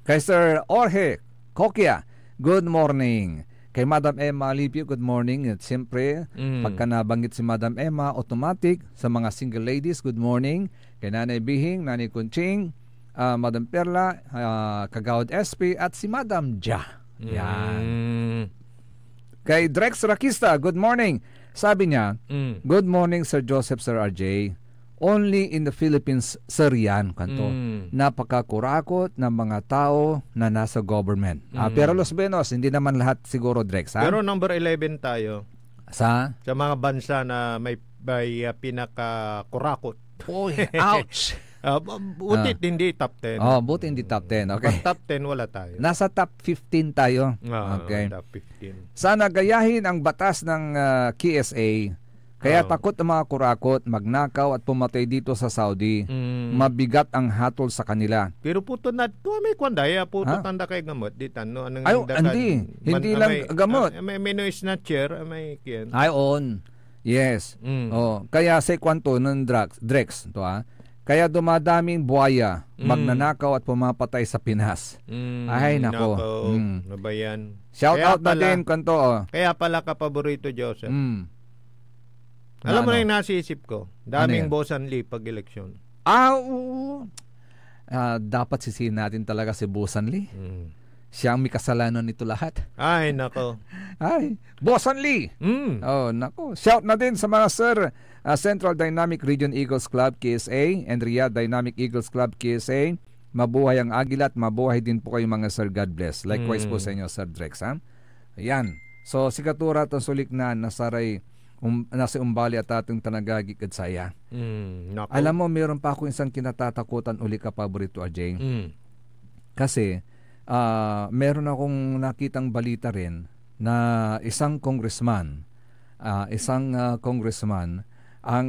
Kay Sir Jorge Coquia, good morning. Kay Madam Emma Alipio, good morning. At siyempre, pagka nabanggit si Madam Emma, automatic. Sa mga single ladies, good morning. Kay Nanay Bihing, Nanay Kunching, Madam Perla, Kagawad SP, at si Madam Ja. Yan. Kay Drex Rakista, good morning. Sabi niya, good morning Sir Joseph, Sir RJ. Only in the Philippines, sir yan, kanto. Napakakurakot ng mga tao na nasa government. Pero Los Benos, hindi naman lahat siguro, Drex. Ha? Pero number 11 tayo. Sa mga bansa na may pinakakurakot. Oh, ouch! Buti hindi top 10. Buti hindi top 10. Okay. Top 10 wala tayo. Nasa top 15 tayo. Okay. Top 15. Sana gayahin ang batas ng KSA. Kaya takot ang mga kurakot, magnakaw at pumatay dito sa Saudi. Mabigat ang hatol sa kanila. Pero puto na may kwandaya, puto tanda kay gamot dito no anong hindi lang gamot. May no snatcher, may kiyan. Ayon. Yes. Kaya sa kwanto ng Drex to Kaya dumadaming buhaya, magnanakaw at pumapatay sa Pinas. Ay nako. Nabayan. Shout out na din kanto. Kaya pala ka paborito Joseph. Alam mo na yung nasiisip ko. Daming Bosan Lee pag-eleksyon. Dapat sisihin natin talaga si Bosan Lee. Siya ang may kasalanan nito lahat. Ay, nako. Ay, Bosan Lee. Nako. Shout na din sa mga sir Central Dynamic Region Eagles Club KSA and Riyadh Dynamic Eagles Club KSA. Mabuhay ang Agila at mabuhay din po kayo mga sir. God bless. Likewise po sa inyo, Sir Drex. Ayan. So, si Katurat ang sulik na nasaray nasa umbali at ating tanagagi kadsaya. Alam mo, meron pa ako isang kinatatakutan uli ka paborito, RJ. Kasi meron akong nakitang balita rin na isang congressman ang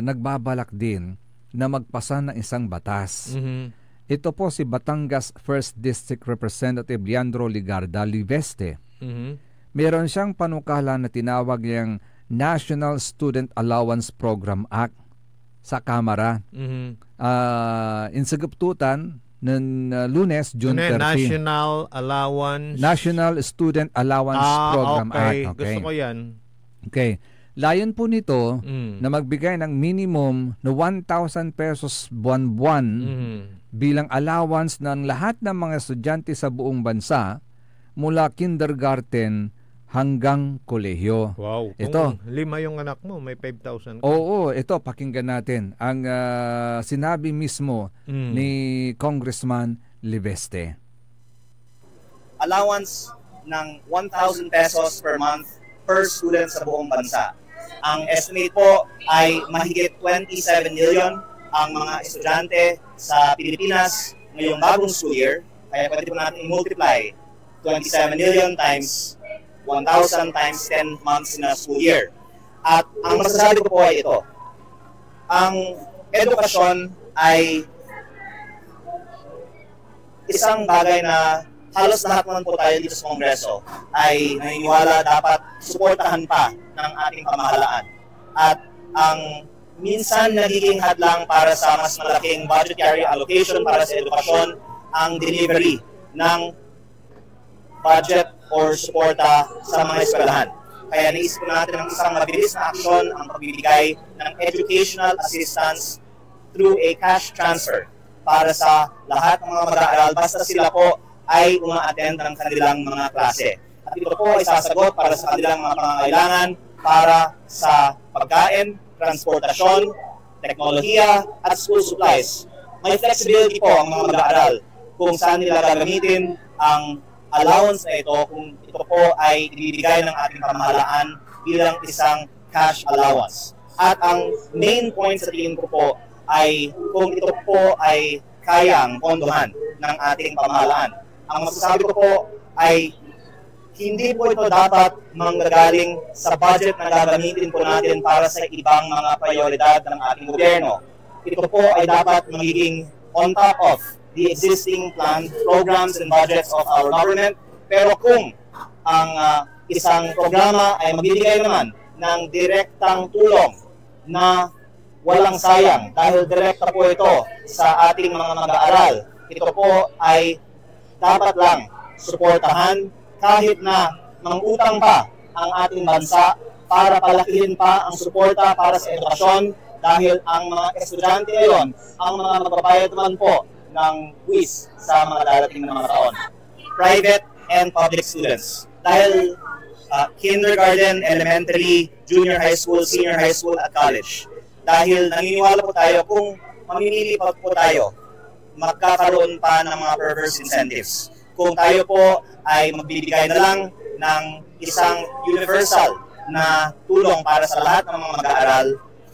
nagbabalak din na magpasa ng isang batas. Ito po si Batangas 1st District Representative Leandro Ligarda Liveste. Meron siyang panukala na tinawag niyang National Student Allowance Program Act sa Kamara. Insaguptutan ng Lunes, June 30. National Student Allowance Program Act. Okay. Gusto ko yan. Okay. Layon po nito na magbigay ng minimum na 1,000 pesos buwan-buwan bilang allowance ng lahat ng mga estudyante sa buong bansa mula kindergarten hanggang kolehiyo. Wow. Ito. 5 yung anak mo, may 5,000. Oo, ito pakinggan natin ang sinabi mismo ni Congressman Liveste. Allowance ng 1,000 pesos per month per student sa buong bansa. Ang estimate po ay mahigit 27 million ang mga estudyante sa Pilipinas ngayong bagong school year. Kaya pwede po natin i-multiply 27 million times 1,000 times 10 months in a school year. At ang masasabi ko po ay ito. Ang edukasyon ay isang bagay na halos lahat naman po tayo dito sa Kongreso ay naniniwala dapat suportahan pa ng ating pamahalaan. At ang minsan nagiging hadlang para sa mas malaking budgetary allocation para sa edukasyon ang delivery ng budget or suporta sa mga eskwelahan. Kaya naisip natin ng isang mabilis na aksyon ang pagbibigay ng educational assistance through a cash transfer para sa lahat ng mga mag-aaral basta sila po ay uma-attend ng kanilang mga klase. At ito po ay sasagot para sa kanilang mga pangangailangan para sa pagkain, transportasyon, teknolohiya at school supplies. May flexibility po ang mga mag-aaral kung saan nila gagamitin ang allowance na ito kung ito po ay ibibigay ng ating pamahalaan bilang isang cash allowance. At ang main point sa tingin ko po ay kung ito po ay kayang pondohan ng ating pamahalaan. Ang masasabi ko po ay hindi po ito dapat manggagaling sa budget na gagamitin po natin para sa ibang mga prioridad ng ating gobyerno. Ito po ay dapat magiging on top of the existing planned programs and budgets of our government. Pero kung ang isang programa ay magbibigay naman ng direktang tulong na walang sayang dahil direkta po ito sa ating mga mag-aaral, ito po ay dapat lang suportahan kahit na mangutang pa ang ating bansa para palakihin pa ang suporta para sa edukasyon dahil ang mga estudyante ngayon ang mga magbabayad naman po ng buwis sa mga darating na mga taon. Private and public students. Dahil kindergarten, elementary, junior high school, senior high school at college. Dahil naniniwala po tayo kung mamimili pa po tayo, magkakaroon pa ng mga perverse incentives. Kung tayo po ay magbibigay na lang ng isang universal na tulong para sa lahat ng mga mag-aaral,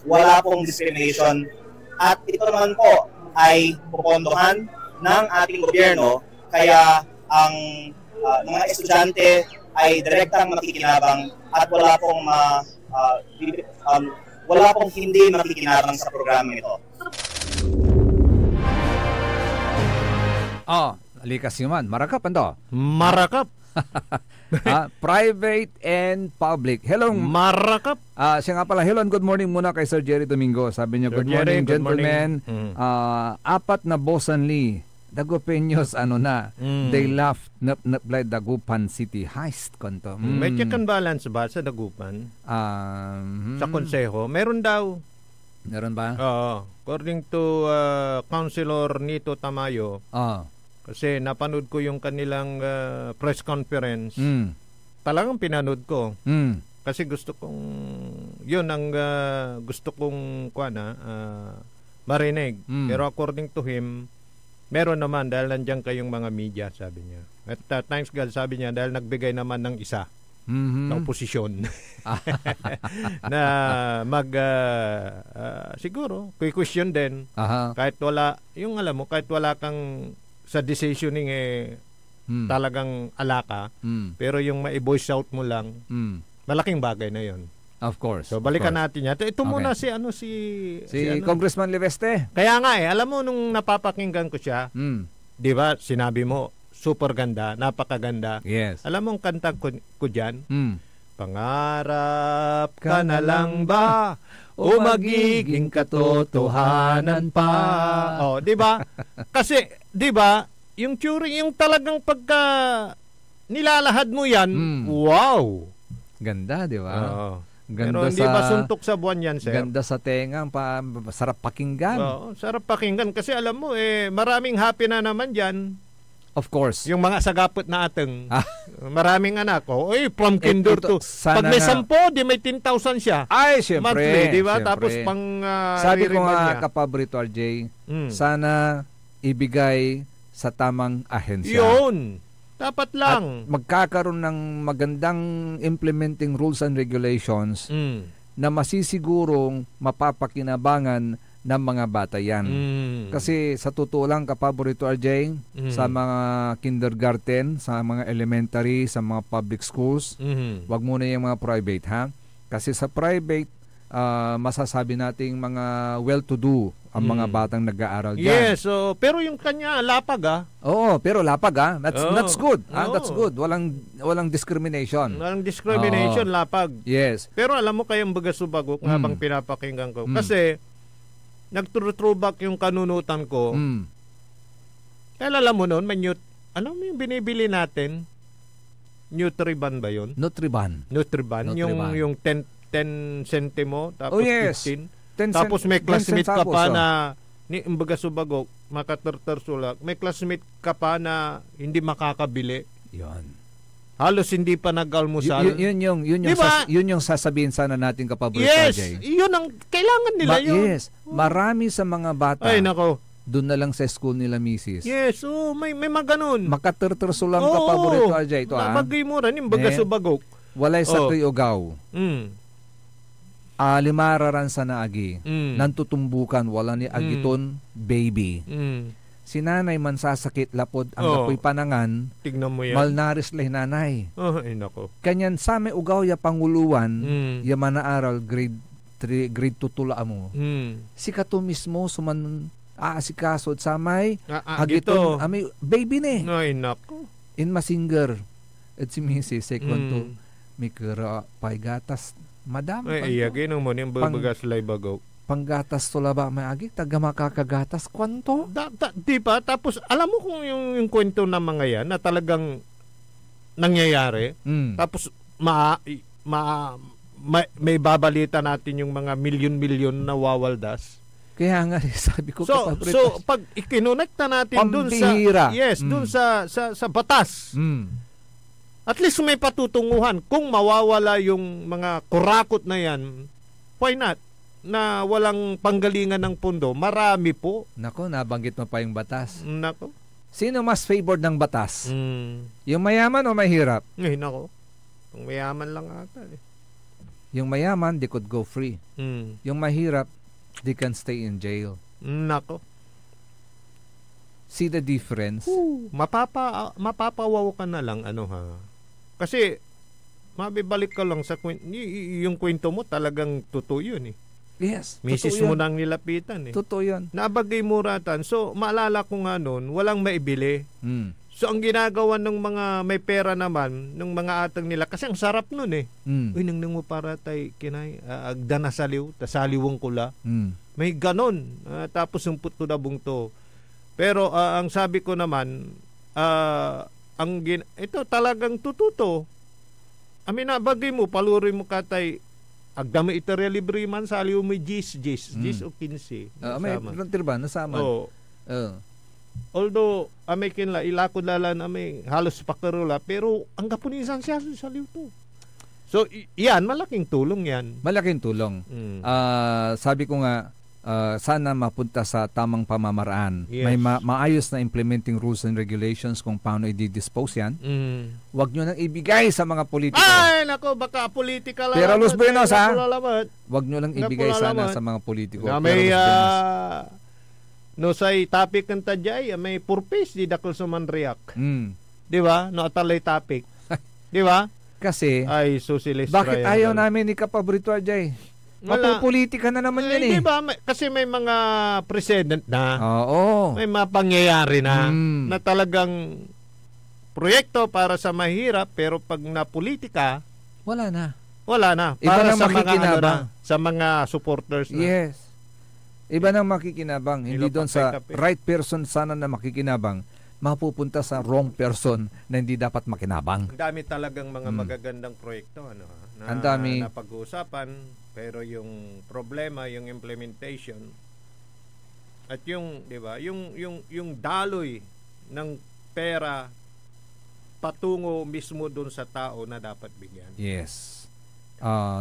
wala pong discrimination. At ito naman po ay pupondohan ng ating gobyerno, kaya ang mga estudyante ay direktang makikinabang at wala pong hindi makikinabang sa programa ito. Likas naman. Marakap, ando? Marakap. Private and public. Hello. Marakap. Siya nga pala, hello and good morning muna kay Sir Jerry Domingo. Sabi niya, good morning, gentlemen. Apat na bosanli. Dagupeños, they laughed like Dagupan City heist kanto. May check and balance ba sa Dagupan? Sa konseho? Meron daw. Meron ba? According to Councilor Nito Tamayo, kasi napanood ko yung kanilang press conference, talagang pinanood ko. Kasi gusto kong, yun ang gusto kong marinig. Pero according to him, meron naman dahil nandiyan kayong mga media, sabi niya. At thanks God, sabi niya, dahil nagbigay naman ng isa na oposisyon na siguro, question din. Kahit wala, yung alam mo, kahit wala kang sa decisioning talagang alaka, pero yung ma-voice out mo lang, malaking bagay na yon. Of course. So balikan natin yan. Ito muna si Congressman Leveste. Kaya nga alam mo nung napapakinggan ko siya, 'di ba? Sinabi mo super ganda, napakaganda. Yes. Alam mo ang kanta ko diyan? Pangarap ka na lang ba o magiging katotohanan pa? 'Di ba? Kasi 'di ba, yung Turing, yung talagang pagka nilalahad mo yan, wow. Ganda, 'di ba? Pero hindi ba suntok sa buwan yan, sir? Ganda sa tenga, sarap pakinggan. Sarap pakinggan kasi alam mo maraming happy na naman diyan. Of course. Yung mga sagapot na ateng. Maraming anak ko. From kinder to. Pag may 10, di may 10,000 siya. Ay, syempre. Monthly, di ba? Tapos pang sabi ko nga, Kapabrito RJ, sana ibigay sa tamang ahensya. Yun. Dapat lang. At magkakaroon ng magandang implementing rules and regulations na masisigurong mapapakinabangan ng mga bata yan. Kasi sa totoo lang, Kapaborito RJ, sa mga kindergarten, sa mga elementary, sa mga public schools, wag muna yung mga private, ha? Kasi sa private, masasabi nating mga well-to-do ang mga batang nag-aaral dyan. Yes, pero yung kanya lapag Oo, pero lapag That's good. That's good. Walang discrimination. Walang discrimination, lapag. Yes. Pero alam mo kayong bagasubagok nga bang pinapakinggan ko. Kasi nag-throwback yung kanunutan ko. Kaya alam mo noon, ano yung binibili natin? Nutriban ba yun? Nutriban. Yung 10 centimo, tapos 15. 10 tapos may classmate ka pa na imbaga subagok, makatertersulak. May classmate ka pa na hindi makakabili. Yun. Halos hindi pa nag-almusal. Yun yung sasabihin sana natin Kapaborito. Yes, yun ang kailangan nila yun. Yes, marami sa mga bata. Ay, nako. Doon na lang sa school nila, misis. Yes, may mga ganun. Makatertersulang Kapaborito RJ ito. Bagay mo rin, imbaga subagok. Walay sa tuyogaw. Limararan sa naagi, nantutumbukan, wala ni agiton, baby. Si nanay man sasakit lapod ang apoy panangan, tignan mo yan. Malnaris leh nanay. Ay nako. Kanyan sa may ugaw ya panguluan, ya manaaral grade 3, grade 2 tula mo. Si kato mismo suman aasikaso sa may agiton, may baby ne. Ay nako. In Masinger, at si Mrs. Sekwento, may kira paigatas. Madam, iyagin ang mo niyang babagas lay bagaw. Panggatas to laba may agi, taga makakagatas, kwanto? Di ba? Tapos, alam mo kung yung kwento ng mga yan na talagang nangyayari, tapos may babalita natin yung mga milyon-milyon na wawaldas. Kaya nga, sabi ko, so pag ikinonekta natin dun sa batas, at least may patutunguhan. Kung mawawala yung mga kurakot na yan, why not? Na walang panggalingan ng pundo. Marami po. Nako, nabanggit mo pa yung batas. Nako. Sino mas favored ng batas? Yung mayaman o mahirap? Nako. Yung mayaman lang ata. Yung mayaman, they could go free. Yung mahirap, they can stay in jail. Nako. See the difference? Mapapawaw ka na lang, Kasi, mabibalik ka lang sa yung kwento mo, talagang totoo yun eh. Yes, Misis mo nang nilapitan eh. Totoo yun. Nabagay muratan. So, maalala ko nga noon, walang maibili. So, ang ginagawa ng mga may pera naman, ng mga atang nila, kasi ang sarap nun eh. Uy, nang mo para tay, kinay, agda na saliw, tasaliwang kula. May ganon. Tapos yung puto na bungto. Pero, ang sabi ko naman, ito talagang tututo. Nabagay mo, paluri mo katay, agdami iterya libre man sa aliw may 10 o 15. May tirba nasama. Although may kinla ilakod lala na may halos pakarula pero ang kapunisan siya sa aliw to. So yan malaking tulong yan. Malaking tulong. Sabi ko nga sana mapunta sa tamang pamamaraan. Yes. May maayos na implementing rules and regulations kung paano i-dispose yan. Huwag nyo nang ibigay sa mga politiko. Ay, nako, baka politika lang. Pero Los Buenos, ha? Huwag nyo lang ibigay sana sa mga politiko. May, no say topic ng tadyay, may purpose di dakol sa manriak. Di ba? No atalay topic. Di ba? Kasi, ay, socialist. Bakit ayaw namin ni Kapabrito Ajay? Mapupolitika na naman yan eh. Diba? Kasi may mga president na. Oo. May mga pangyayari na na talagang proyekto para sa mahirap pero pag na politika, wala na. Wala na. Para sa mga sa mga supporters na. Yes. Iba nang makikinabang. Hindi doon sa right person sana na makikinabang. Mapupunta sa wrong person na hindi dapat makinabang. Ang dami talagang mga magagandang proyekto na ang dami na pag-uusapan. Pero yung problema, yung implementation at yung, 'di ba, yung daloy ng pera patungo mismo doon sa tao na dapat bigyan. Yes.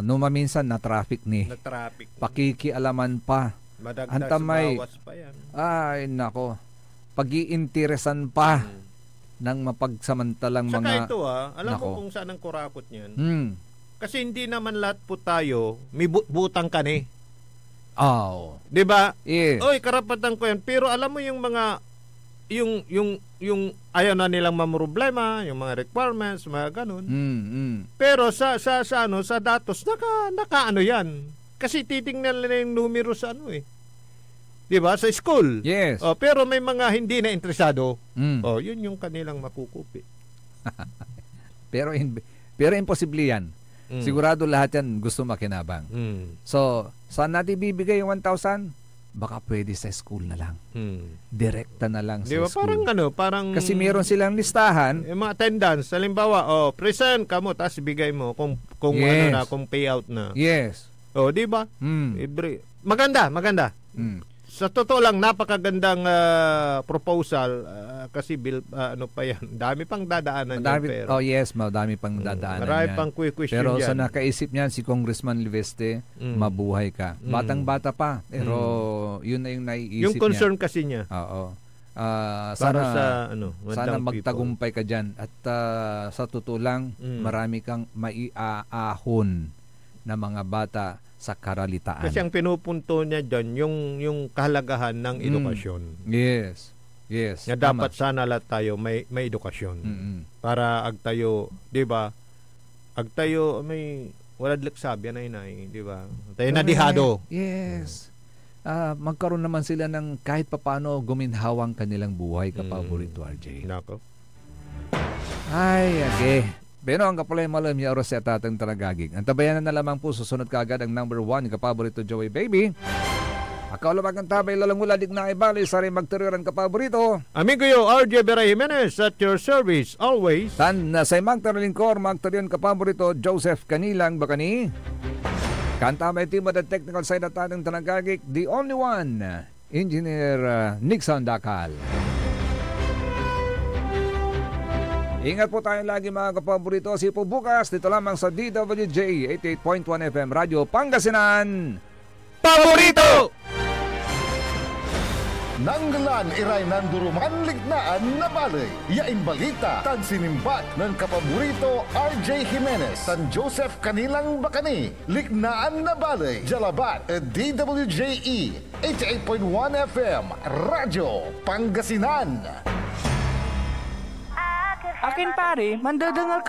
No maminsan na traffic ni. Na traffic. Pakikialaman pa. Madagdag bawas pa yan. Ay, nako. Pag-iinteresan pa ng mapagsamantalang saka mga. Saka ito alam mo kung saan ang kurakot niyan. Kasi hindi naman lahat po tayo may butang ka ni. Oh. 'Di ba? Yes. Oy, karapatan ko 'yan. Pero alam mo yung mga yung ayaw na nilang mamroblema, yung mga requirements, mga ganun. Pero sa datos naka ano 'yan. Kasi titingnan nila yung numero sa ano eh. 'Di ba? Sa school. Yes. Pero may mga hindi na interesado. Yun yung kanilang makukupi. pero imposible 'yan. Sigurado lahat yan gusto makinabang. So, saan natin bibigay yung 1,000? Baka pwede sa school na lang. Direkta na lang sa school. Parang kasi meron silang listahan. Yung mga attendance, halimbawa, present ka mo, tapos bigay mo kung kung payout na. Yes. Di ba? Maganda. Sa totoo lang, napakagandang proposal kasi ano pa yan. Dami pang dadaanan yan. Pero, madami pang dadaanan marami yan. pang question pero yan. Sa nakaisip niyan, si Congressman Liveste, mabuhay ka. Batang-bata pa. Pero yun na yung naiisip niya. Yung concern kasi niya. Oo. Sana magtagumpay ka dyan. At sa totoo lang, marami kang maiaahon na mga bata sa karalitaan. Kasi ang pinupunto niya dyan, yung kahalagahan ng edukasyon. Yes. Na dapat sana lahat tayo may edukasyon. Para agtayo, di ba? Agtayo, may waladlik sabi na inay, di ba? Tayo nadihado. Yes. Magkaroon naman sila ng kahit papano guminhawang kanilang buhay, Kapaborito RJ. Nako. Ay, okay. Pero ang kapalay malam niya oras sa tatang taragagig. Ang tabayanan na lamang po susunod kaagad ang number 1 Kapaborito Joey Baby. Akaulabag ang tabay lalangula dig na ibali sa rin magteriyoran Kapaborito. Amigo yo, RJ Beray Jimenez at your service always. Tan na sa magterlingkor magteriyon Kapaborito Joseph Kanilang Bakani. Kanta may team at technical side at tatang taragagig. The only one, Engineer Nixon Dakal. Ingat po tayo lagi mga Kapaborito. See po bukas dito lamang sa DWJ 88.1 FM Radio Pangasinan. Paborito! nanggalan iray nanduruman lignaan na balay. Yain balita, tan sinimbat ng kapaborito RJ Jimenez, tan Joseph Kanilang Bakani, lignaan na balay, Jalabat, DWJE, 88.1 FM, Radyo Pangasinan. Akin pare, mandadangal ka.